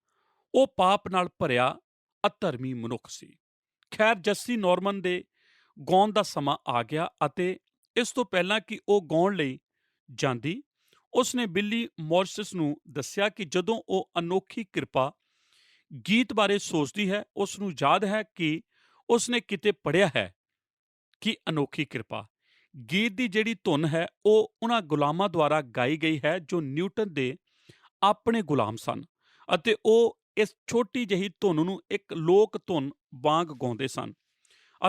ਉਹ ਪਾਪ ਨਾਲ ਭਰਿਆ ਅਧਰਮੀ ਮਨੁੱਖ ਸੀ। ਖੈਰ, ਜੱਸੀ ਨੋਰਮਨ ਦੇ ਗਾਉਣ ਦਾ ਸਮਾਂ ਆ ਗਿਆ ਅਤੇ ਇਸ ਤੋਂ ਪਹਿਲਾਂ ਕਿ ਉਹ ਗਾਉਣ ਲਈ ਜਾਂਦੀ, ਉਸ ਨੇ ਬਿਲੀ ਮੋਰਿਸ ਨੂੰ ਦੱਸਿਆ ਕਿ ਜਦੋਂ ਉਹ ਅਨੋਖੀ ਕਿਰਪਾ ਗੀਤ ਬਾਰੇ ਸੋਚਦੀ ਹੈ ਉਸ ਨੂੰ ਯਾਦ ਹੈ ਕਿ ਉਸ ਨੇ ਕਿਤੇ ਪੜ੍ਹਿਆ ਹੈ ਕਿ ਅਨੋਖੀ ਕਿਰਪਾ ਗੀਤ ਦੀ ਜਿਹੜੀ ਧੁਨ ਹੈ ਉਹ ਉਹਨਾਂ ਗੁਲਾਮਾਂ ਦੁਆਰਾ ਗਾਈ ਗਈ ਹੈ ਜੋ ਨਿਊਟਨ ਦੇ ਆਪਣੇ ਗੁਲਾਮ ਸਨ ਅਤੇ ਉਹ ਇਸ ਛੋਟੀ ਜਿਹੀ ਧੁਨ ਨੂੰ ਇੱਕ ਲੋਕ ਧੁਨ ਵਾਂਗ ਗਾਉਂਦੇ ਸਨ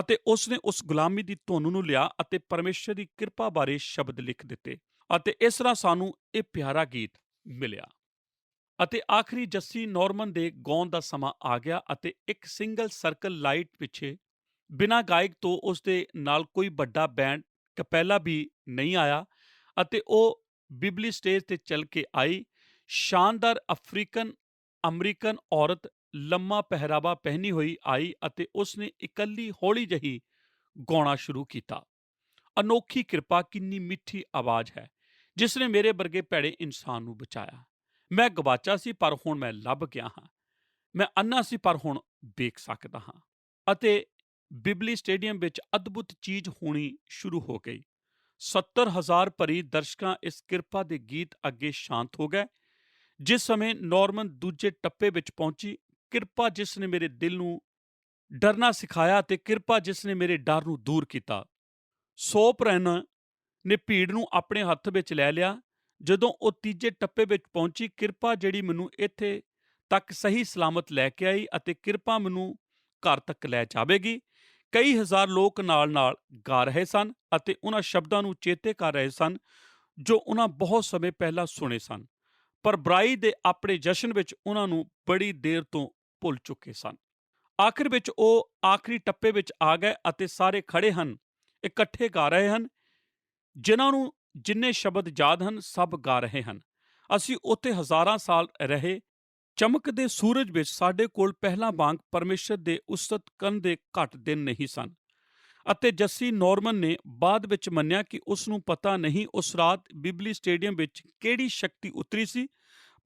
ਅਤੇ ਉਸ ਨੇ ਉਸ ਗੁਲਾਮੀ ਦੀ ਧੁਨ ਨੂੰ ਲਿਆ ਅਤੇ ਪਰਮੇਸ਼ਰ ਦੀ ਕਿਰਪਾ ਬਾਰੇ ਸ਼ਬਦ ਲਿਖ ਦਿੱਤੇ ਅਤੇ ਇਸ ਤਰ੍ਹਾਂ ਸਾਨੂੰ ਇਹ ਪਿਆਰਾ ਗੀਤ ਮਿਲਿਆ। ਅਤੇ ਆਖਰੀ ਜੱਸੀ ਨੋਰਮਨ ਦੇ ਗਾਉਣ ਦਾ ਸਮਾਂ ਆ ਗਿਆ ਅਤੇ ਇੱਕ ਸਿੰਗਲ ਸਰਕਲ ਲਾਈਟ ਪਿੱਛੇ ਬਿਨਾਂ ਗਾਇਕ ਤੋਂ ਉਸ ਦੇ ਨਾਲ ਕੋਈ ਵੱਡਾ ਬੈਂਡ ਕਪੈਲਾ ਵੀ ਨਹੀਂ ਆਇਆ ਅਤੇ ਉਹ ਬਿਬਲੀ ਸਟੇਜ ਤੇ ਚੱਲ ਕੇ ਆਈ। ਸ਼ਾਨਦਾਰ ਅਫਰੀਕਨ ਅਮਰੀਕਨ ਔਰਤ ਲੰਮਾ ਪਹਿਰਾਵਾ ਪਹਿਨੀ ਹੋਈ ਆਈ ਅਤੇ ਉਸ ਨੇ ਇਕੱਲੀ ਹੌਲੀ ਜਿਹੀ ਗਾਉਣਾ ਸ਼ੁਰੂ ਕੀਤਾ। ਅਨੋਖੀ ਕਿਰਪਾ ਕਿੰਨੀ ਮਿੱਠੀ ਆਵਾਜ਼ ਹੈ ਜਿਸ ਨੇ ਮੇਰੇ ਵਰਗੇ ਭੈੜੇ ਇਨਸਾਨ ਨੂੰ ਬਚਾਇਆ। ਮੈਂ ਗਵਾਚਾ ਸੀ ਪਰ ਹੁਣ ਮੈਂ ਲੱਭ ਗਿਆ ਹਾਂ, ਮੈਂ ਅੰਨ੍ਹਾ ਸੀ ਪਰ ਹੁਣ ਵੇਖ ਸਕਦਾ ਹਾਂ। ਅਤੇ ਬਿਬਲੀ ਸਟੇਡੀਅਮ ਵਿੱਚ ਅਦਭੁਤ ਚੀਜ਼ ਹੋਣੀ ਸ਼ੁਰੂ ਹੋ ਗਈ। 70,000 ਭਰੀ ਦਰਸ਼ਕਾਂ ਇਸ ਕਿਰਪਾ ਦੇ ਗੀਤ ਅੱਗੇ ਸ਼ਾਂਤ ਹੋ ਗਏ। ਜਿਸ ਸਮੇਂ ਨੋਰਮਨ ਦੂਜੇ ਟੱਪੇ ਵਿੱਚ ਪਹੁੰਚੀ, ਕਿਰਪਾ ਜਿਸ ਨੇ ਮੇਰੇ ਦਿਲ ਨੂੰ ਡਰਨਾ ਸਿਖਾਇਆ ਅਤੇ ਕਿਰਪਾ ਜਿਸ ਨੇ ਮੇਰੇ ਡਰ ਨੂੰ ਦੂਰ ਕੀਤਾ, ਸੋਪਰੈਨ ਨੇ ਭੀੜ ਨੂੰ ਆਪਣੇ ਹੱਥ ਵਿੱਚ ਲੈ ਲਿਆ। ਜਦੋਂ ਉਹ ਤੀਜੇ ਟੱਪੇ ਵਿੱਚ ਪਹੁੰਚੀ, ਕਿਰਪਾ ਜਿਹੜੀ ਮੈਨੂੰ ਇੱਥੇ ਤੱਕ ਸਹੀ ਸਲਾਮਤ ਲੈ ਕੇ ਆਈ ਅਤੇ ਕਿਰਪਾ ਮੈਨੂੰ ਘਰ ਤੱਕ ਲੈ ਜਾਵੇਗੀ। ਕਈ ਹਜ਼ਾਰ ਲੋਕ ਨਾਲ-ਨਾਲ ਗਾ ਰਹੇ ਸਨ ਅਤੇ ਉਹਨਾਂ ਸ਼ਬਦਾਂ ਨੂੰ ਚੇਤੇ ਕਰ ਰਹੇ ਸਨ ਜੋ ਉਹਨਾਂ ਬਹੁਤ ਸਮੇਂ ਪਹਿਲਾਂ ਸੁਣੇ ਸਨ, ਪਰ ਬੁਰਾਈ ਦੇ ਆਪਣੇ ਜਸ਼ਨ ਵਿੱਚ ਉਹਨਾਂ ਨੂੰ ਬੜੀ ਦੇਰ ਤੋਂ ਭੁੱਲ ਚੁੱਕੇ ਸਨ। ਆਖਿਰ ਵਿੱਚ ਉਹ ਆਖਰੀ ਟੱਪੇ ਵਿੱਚ ਆ ਗਏ ਅਤੇ ਸਾਰੇ ਖੜੇ ਹਨ, ਇਕੱਠੇ ਗਾ ਰਹੇ ਹਨ। ਜਿਨ੍ਹਾਂ ਨੂੰ ਜਿੰਨੇ ਸ਼ਬਦ ਯਾਦ ਹਨ ਸਭ ਗਾ ਰਹੇ ਹਨ। ਅਸੀਂ ਉੱਥੇ ਹਜ਼ਾਰਾਂ ਸਾਲ ਰਹੇ। ਚਮਕਦੇ ਸੂਰਜ ਵਿੱਚ ਸਾਡੇ ਕੋਲ ਪਹਿਲਾਂ ਵਾਂਗ ਪਰਮੇਸ਼ਰ ਦੇ ਉਸਤਤ ਕਰਨ ਦੇ ਘੱਟ ਦਿਨ ਨਹੀਂ ਸਨ। ਅਤੇ ਜੱਸੀ ਨੋਰਮਨ ਨੇ ਬਾਅਦ ਵਿੱਚ ਮੰਨਿਆ ਕਿ ਉਸ ਨੂੰ ਪਤਾ ਨਹੀਂ ਉਸ ਰਾਤ ਬਿਬਲੀ ਸਟੇਡੀਅਮ ਵਿੱਚ ਕਿਹੜੀ ਸ਼ਕਤੀ ਉਤਰੀ ਸੀ,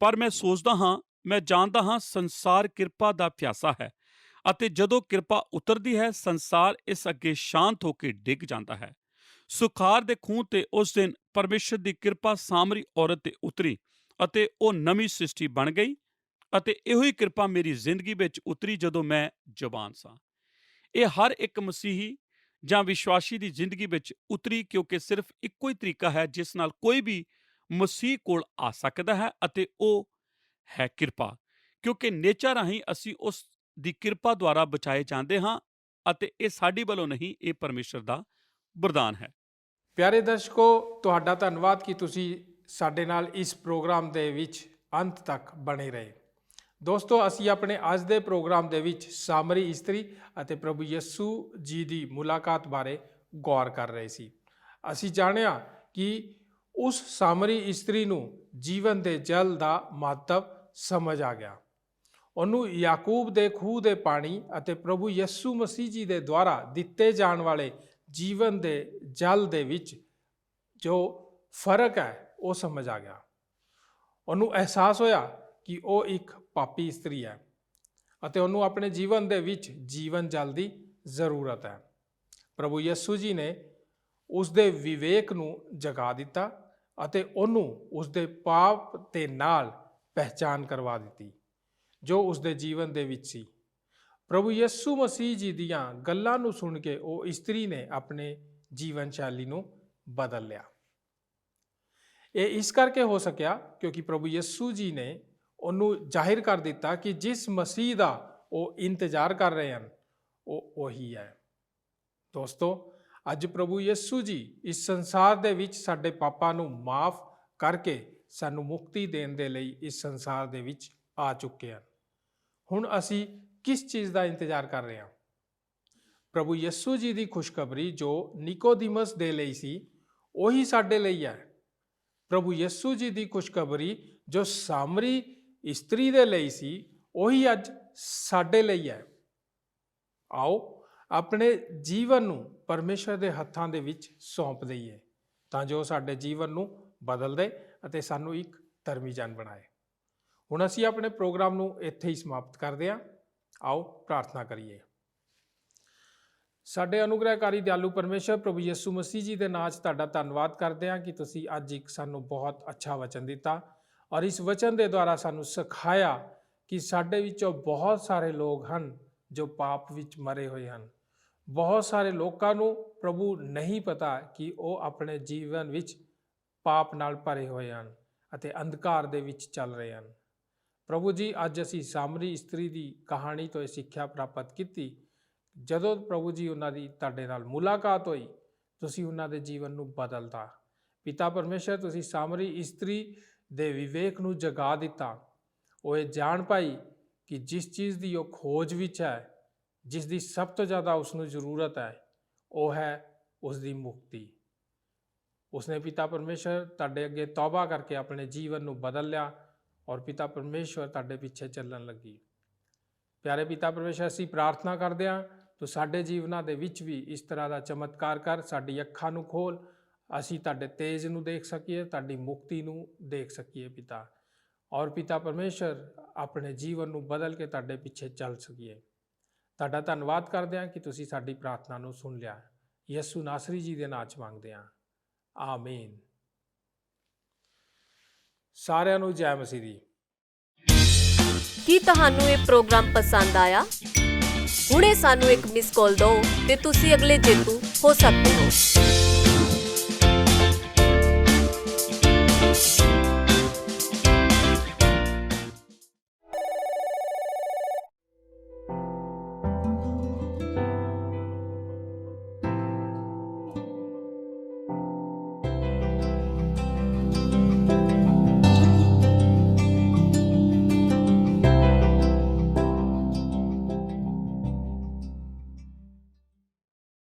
ਪਰ ਮੈਂ ਸੋਚਦਾ ਹਾਂ, ਮੈਂ ਜਾਣਦਾ ਹਾਂ ਸੰਸਾਰ ਕਿਰਪਾ ਦਾ ਪਿਆਸਾ ਹੈ ਅਤੇ ਜਦੋਂ ਕਿਰਪਾ ਉਤਰਦੀ ਹੈ, ਸੰਸਾਰ ਇਸ ਅੱਗੇ ਸ਼ਾਂਤ ਹੋ ਕੇ ਡਿੱਗ ਜਾਂਦਾ ਹੈ। ਸੁਖਾਰ ਦੇ ਖੂਹ ਤੇ ਉਸ ਦਿਨ ਪਰਮੇਸ਼ਰ ਦੀ ਕਿਰਪਾ ਸਾਮਰੀ ਔਰਤ ਤੇ ਉਤਰੀ ਅਤੇ ਉਹ ਨਵੀਂ ਸ੍ਰਿਸ਼ਟੀ ਬਣ ਗਈ। ਅਤੇ ਇਹੋ ਹੀ ਕਿਰਪਾ ਮੇਰੀ ਜ਼ਿੰਦਗੀ ਵਿੱਚ ਉਤਰੀ ਜਦੋਂ ਮੈਂ ਜਵਾਨ ਸਾਂ। ਇਹ ਹਰ ਇੱਕ ਮਸੀਹੀ ਜਾਂ ਵਿਸ਼ਵਾਸੀ ਦੀ ਜ਼ਿੰਦਗੀ ਵਿੱਚ ਉਤਰੀ, ਕਿਉਂਕਿ ਸਿਰਫ ਇੱਕੋ ਹੀ ਤਰੀਕਾ ਹੈ ਜਿਸ ਨਾਲ ਕੋਈ ਵੀ ਮਸੀਹ ਕੋਲ ਆ ਸਕਦਾ ਹੈ, ਅਤੇ ਉਹ ਹੈ ਕਿਰਪਾ। ਕਿਉਂਕਿ ਨੇਚਰ ਰਾਹੀਂ ਅਸੀਂ ਉਸ ਦੀ ਕਿਰਪਾ ਦੁਆਰਾ ਬਚਾਏ ਜਾਂਦੇ ਹਾਂ, ਅਤੇ ਇਹ ਸਾਡੀ ਵੱਲੋਂ ਨਹੀਂ, ਇਹ ਪਰਮੇਸ਼ਰ ਦਾ ਵਰਦਾਨ ਹੈ। ਪਿਆਰੇ ਦਰਸ਼ਕੋ, ਤੁਹਾਡਾ ਧੰਨਵਾਦ ਕਿ ਤੁਸੀਂ ਸਾਡੇ ਨਾਲ ਇਸ ਪ੍ਰੋਗਰਾਮ ਦੇ ਵਿੱਚ ਅੰਤ ਤੱਕ ਬਣੇ ਰਹੇ। ਦੋਸਤੋ, ਅਸੀਂ ਆਪਣੇ ਅੱਜ ਦੇ ਪ੍ਰੋਗਰਾਮ ਦੇ ਵਿੱਚ ਸਾਮਰੀ ਇਸਤਰੀ ਅਤੇ ਪ੍ਰਭੂ ਯਿਸੂ ਜੀ ਦੀ ਮੁਲਾਕਾਤ ਬਾਰੇ ਗੌਰ ਕਰ ਰਹੇ ਸੀ। ਅਸੀਂ ਜਾਣਿਆ ਕਿ ਉਸ ਸਾਮਰੀ ਇਸਤਰੀ ਨੂੰ ਜੀਵਨ ਦੇ ਜਲ ਦਾ ਮਹੱਤਵ ਸਮਝ ਆ ਗਿਆ। ਉਹਨੂੰ ਯਾਕੂਬ ਦੇ ਖੂਹ ਦੇ ਪਾਣੀ ਅਤੇ ਪ੍ਰਭੂ ਯਿਸੂ ਮਸੀਹ ਜੀ ਦੇ ਦੁਆਰਾ ਦਿੱਤੇ ਜਾਣ ਵਾਲੇ ਜੀਵਨ ਦੇ ਜਲ ਦੇ ਵਿੱਚ ਜੋ ਫਰਕ ਹੈ ਉਹ ਸਮਝ ਆ ਗਿਆ। ਉਹਨੂੰ ਅਹਿਸਾਸ ਹੋਇਆ ਕਿ ਉਹ ਇੱਕ ਪਾਪੀ ਇਸਤਰੀ ਹੈ ਅਤੇ ਉਹਨੂੰ ਆਪਣੇ ਜੀਵਨ ਦੇ ਵਿੱਚ ਜੀਵਨ ਜਲ ਦੀ ਜ਼ਰੂਰਤ ਹੈ। ਪ੍ਰਭੂ ਯਿਸੂ ਜੀ ਨੇ ਉਸ ਦੇ ਵਿਵੇਕ ਨੂੰ ਜਗਾ ਦਿੱਤਾ ਅਤੇ ਉਹਨੂੰ ਉਸ ਦੇ ਪਾਪ ਦੇ ਨਾਲ ਪਹਿਚਾਨ ਕਰਵਾ ਦਿੱਤੀ ਜੋ ਉਸ ਦੇ ਜੀਵਨ ਦੇ ਵਿੱਚ ਸੀ। ਪ੍ਰਭੂ ਯਿਸੂ ਮਸੀਹ ਜੀ ਦੀਆਂ ਗੱਲਾਂ ਨੂੰ ਸੁਣ ਕੇ ਉਹ ਇਸਤਰੀ ਨੇ ਆਪਣੇ ਜੀਵਨ ਸ਼ੈਲੀ ਨੂੰ ਬਦਲ ਲਿਆ। ਇਹ ਇਸ ਕਰਕੇ ਹੋ ਸਕਿਆ ਕਿਉਂਕਿ ਪ੍ਰਭੂ ਯਿਸੂ ਜੀ ਨੇ ਉਹਨੂੰ ਜ਼ਾਹਿਰ ਕਰ ਦਿੱਤਾ ਕਿ ਜਿਸ ਮਸੀਹ ਦਾ ਉਹ ਇੰਤਜ਼ਾਰ ਕਰ ਰਹੇ ਹਨ ਉਹ ਉਹੀ ਹੈ। ਦੋਸਤੋ, ਅੱਜ ਪ੍ਰਭੂ ਯਿਸੂ ਜੀ ਇਸ ਸੰਸਾਰ ਦੇ ਵਿੱਚ ਸਾਡੇ ਪਾਪਾਂ ਨੂੰ ਮਾਫ ਕਰਕੇ ਸਾਨੂੰ ਮੁਕਤੀ ਦੇਣ ਦੇ ਲਈ ਇਸ ਸੰਸਾਰ ਦੇ ਵਿੱਚ ਆ ਚੁੱਕੇ ਹਨ। ਹੁਣ ਅਸੀਂ ਕਿਸ ਚੀਜ਼ ਦਾ ਇੰਤਜ਼ਾਰ ਕਰ ਰਹੇ ਹਾਂ? ਪ੍ਰਭੂ ਯਿਸੂ ਜੀ ਦੀ ਖੁਸ਼ਖਬਰੀ ਜੋ ਨਿਕੋਦੀਮਸ ਦੇ ਲਈ ਸੀ ਉਹੀ ਸਾਡੇ ਲਈ ਹੈ। ਪ੍ਰਭੂ ਯਿਸੂ ਜੀ ਦੀ ਖੁਸ਼ਖਬਰੀ ਜੋ ਸਾਮਰੀ ਇਸਤਰੀ ਦੇ ਲਈ ਸੀ ਉਹੀ ਅੱਜ ਸਾਡੇ ਲਈ ਹੈ। ਆਓ ਆਪਣੇ ਜੀਵਨ ਨੂੰ ਪਰਮੇਸ਼ਰ ਦੇ ਹੱਥਾਂ ਦੇ ਵਿੱਚ ਸੌਂਪ ਦਈਏ ਤਾਂ ਜੋ ਸਾਡੇ ਜੀਵਨ ਨੂੰ ਬਦਲ ਦੇ ਅਤੇ ਸਾਨੂੰ ਇੱਕ ਧਰਮੀ ਜਨ ਬਣਾਏ। ਹੁਣ ਅਸੀਂ ਆਪਣੇ ਪ੍ਰੋਗਰਾਮ ਨੂੰ ਇੱਥੇ ਹੀ ਸਮਾਪਤ ਕਰਦੇ ਹਾਂ। ਆਓ ਪ੍ਰਾਰਥਨਾ ਕਰੀਏ। ਸਾਡੇ ਅਨੁਗ੍ਰਹਕਾਰੀ ਦਿਆਲੂ ਪਰਮੇਸ਼ਰ, ਪ੍ਰਭੂ ਯਿਸੂ ਮਸੀਹ ਜੀ ਦੇ ਨਾਂ 'ਚ ਤੁਹਾਡਾ ਧੰਨਵਾਦ ਕਰਦੇ ਹਾਂ ਕਿ ਤੁਸੀਂ ਅੱਜ ਇੱਕ ਸਾਨੂੰ ਬਹੁਤ ਅੱਛਾ ਵਚਨ ਦਿੱਤਾ ਔਰ ਇਸ ਵਚਨ ਦੇ ਦੁਆਰਾ ਸਾਨੂੰ ਸਿਖਾਇਆ ਕਿ ਸਾਡੇ ਵਿੱਚੋਂ ਬਹੁਤ ਸਾਰੇ ਲੋਕ ਹਨ ਜੋ ਪਾਪ ਵਿੱਚ ਮਰੇ ਹੋਏ ਹਨ। ਬਹੁਤ ਸਾਰੇ ਲੋਕਾਂ ਨੂੰ ਪ੍ਰਭੂ ਨਹੀਂ ਪਤਾ ਕਿ ਉਹ ਆਪਣੇ ਜੀਵਨ ਵਿੱਚ ਪਾਪ ਨਾਲ ਭਰੇ ਹੋਏ ਹਨ ਅਤੇ ਅੰਧਕਾਰ ਦੇ ਵਿੱਚ ਚੱਲ ਰਹੇ ਹਨ। ਪ੍ਰਭੂ ਜੀ, ਅੱਜ ਅਸੀਂ ਸਾਮਰੀ ਇਸਤਰੀ ਦੀ ਕਹਾਣੀ ਤੋਂ ਇਹ ਸਿੱਖਿਆ ਪ੍ਰਾਪਤ ਕੀਤੀ। ਜਦੋਂ ਪ੍ਰਭੂ ਜੀ ਉਹਨਾਂ ਦੀ ਤੁਹਾਡੇ ਨਾਲ ਮੁਲਾਕਾਤ ਹੋਈ, ਤੁਸੀਂ ਉਹਨਾਂ ਦੇ ਜੀਵਨ ਨੂੰ ਬਦਲਤਾ। ਪਿਤਾ ਪਰਮੇਸ਼ਰ, ਤੁਸੀਂ ਸਾਮਰੀ ਇਸਤਰੀ ਦੇ ਵਿਵੇਕ ਨੂੰ ਜਗਾ ਦਿੱਤਾ। ਉਹ ਇਹ ਜਾਣ ਪਾਈ ਕਿ ਜਿਸ ਚੀਜ਼ ਦੀ ਉਹ ਖੋਜ ਵਿੱਚ ਹੈ, ਜਿਸ ਦੀ ਸਭ ਤੋਂ ਜ਼ਿਆਦਾ ਉਸ ਨੂੰ ਜ਼ਰੂਰਤ ਹੈ, ਉਹ ਹੈ ਉਸ ਦੀ ਮੁਕਤੀ। ਉਸਨੇ ਪਿਤਾ ਪਰਮੇਸ਼ਰ ਤੁਹਾਡੇ ਅੱਗੇ ਤੌਬਾ ਕਰਕੇ ਆਪਣੇ ਜੀਵਨ ਨੂੰ ਬਦਲ ਲਿਆ ਔਰ ਪਿਤਾ ਪਰਮੇਸ਼ਰ ਤੁਹਾਡੇ ਪਿੱਛੇ ਚੱਲਣ ਲੱਗੀ। ਪਿਆਰੇ ਪਿਤਾ ਪਰਮੇਸ਼ਰ, ਅਸੀਂ ਪ੍ਰਾਰਥਨਾ ਕਰਦੇ ਹਾਂ ਤੂੰ ਸਾਡੇ ਜੀਵਨਾਂ ਦੇ ਵਿੱਚ ਵੀ ਇਸ ਤਰ੍ਹਾਂ ਦਾ ਚਮਤਕਾਰ ਕਰ। ਸਾਡੀ ਅੱਖਾਂ ਨੂੰ ਖੋਲ, ਅਸੀਂ ਤੁਹਾਡੇ ਤੇਜ ਨੂੰ ਦੇਖ ਸਕੀਏ, ਤੁਹਾਡੀ ਮੁਕਤੀ ਨੂੰ ਦੇਖ ਸਕੀਏ ਪਿਤਾ। ਔਰ ਪਿਤਾ ਪਰਮੇਸ਼ਰ, ਆਪਣੇ ਜੀਵਨ ਨੂੰ ਬਦਲ ਕੇ ਤੁਹਾਡੇ ਪਿੱਛੇ ਚੱਲ ਸਕੀਏ। ਤੁਹਾਡਾ ਧੰਨਵਾਦ ਕਰਦੇ ਹਾਂ ਕਿ ਤੁਸੀਂ ਸਾਡੀ ਪ੍ਰਾਰਥਨਾ ਨੂੰ ਸੁਣ ਲਿਆ। ਯਿਸੂ ਨਾਸਰੀ ਜੀ ਦੇ ਨਾਂ 'ਚ ਮੰਗਦੇ ਹਾਂ, ਆਮੀਨ। ਸਾਰਿਆਂ ਨੂੰ ਜੈ ਮਸੀਹ ਦੀ। ਕੀ ਤੁਹਾਨੂੰ ਇਹ ਪ੍ਰੋਗਰਾਮ ਪਸੰਦ ਆਇਆ? ਹੁਣੇ ਸਾਨੂੰ ਇੱਕ ਮਿਸ ਕਾਲ ਦਿਓ ਤੇ ਤੁਸੀਂ ਅਗਲੇ ਜੇਤੂ ਹੋ ਸਕਦੇ ਹੋ।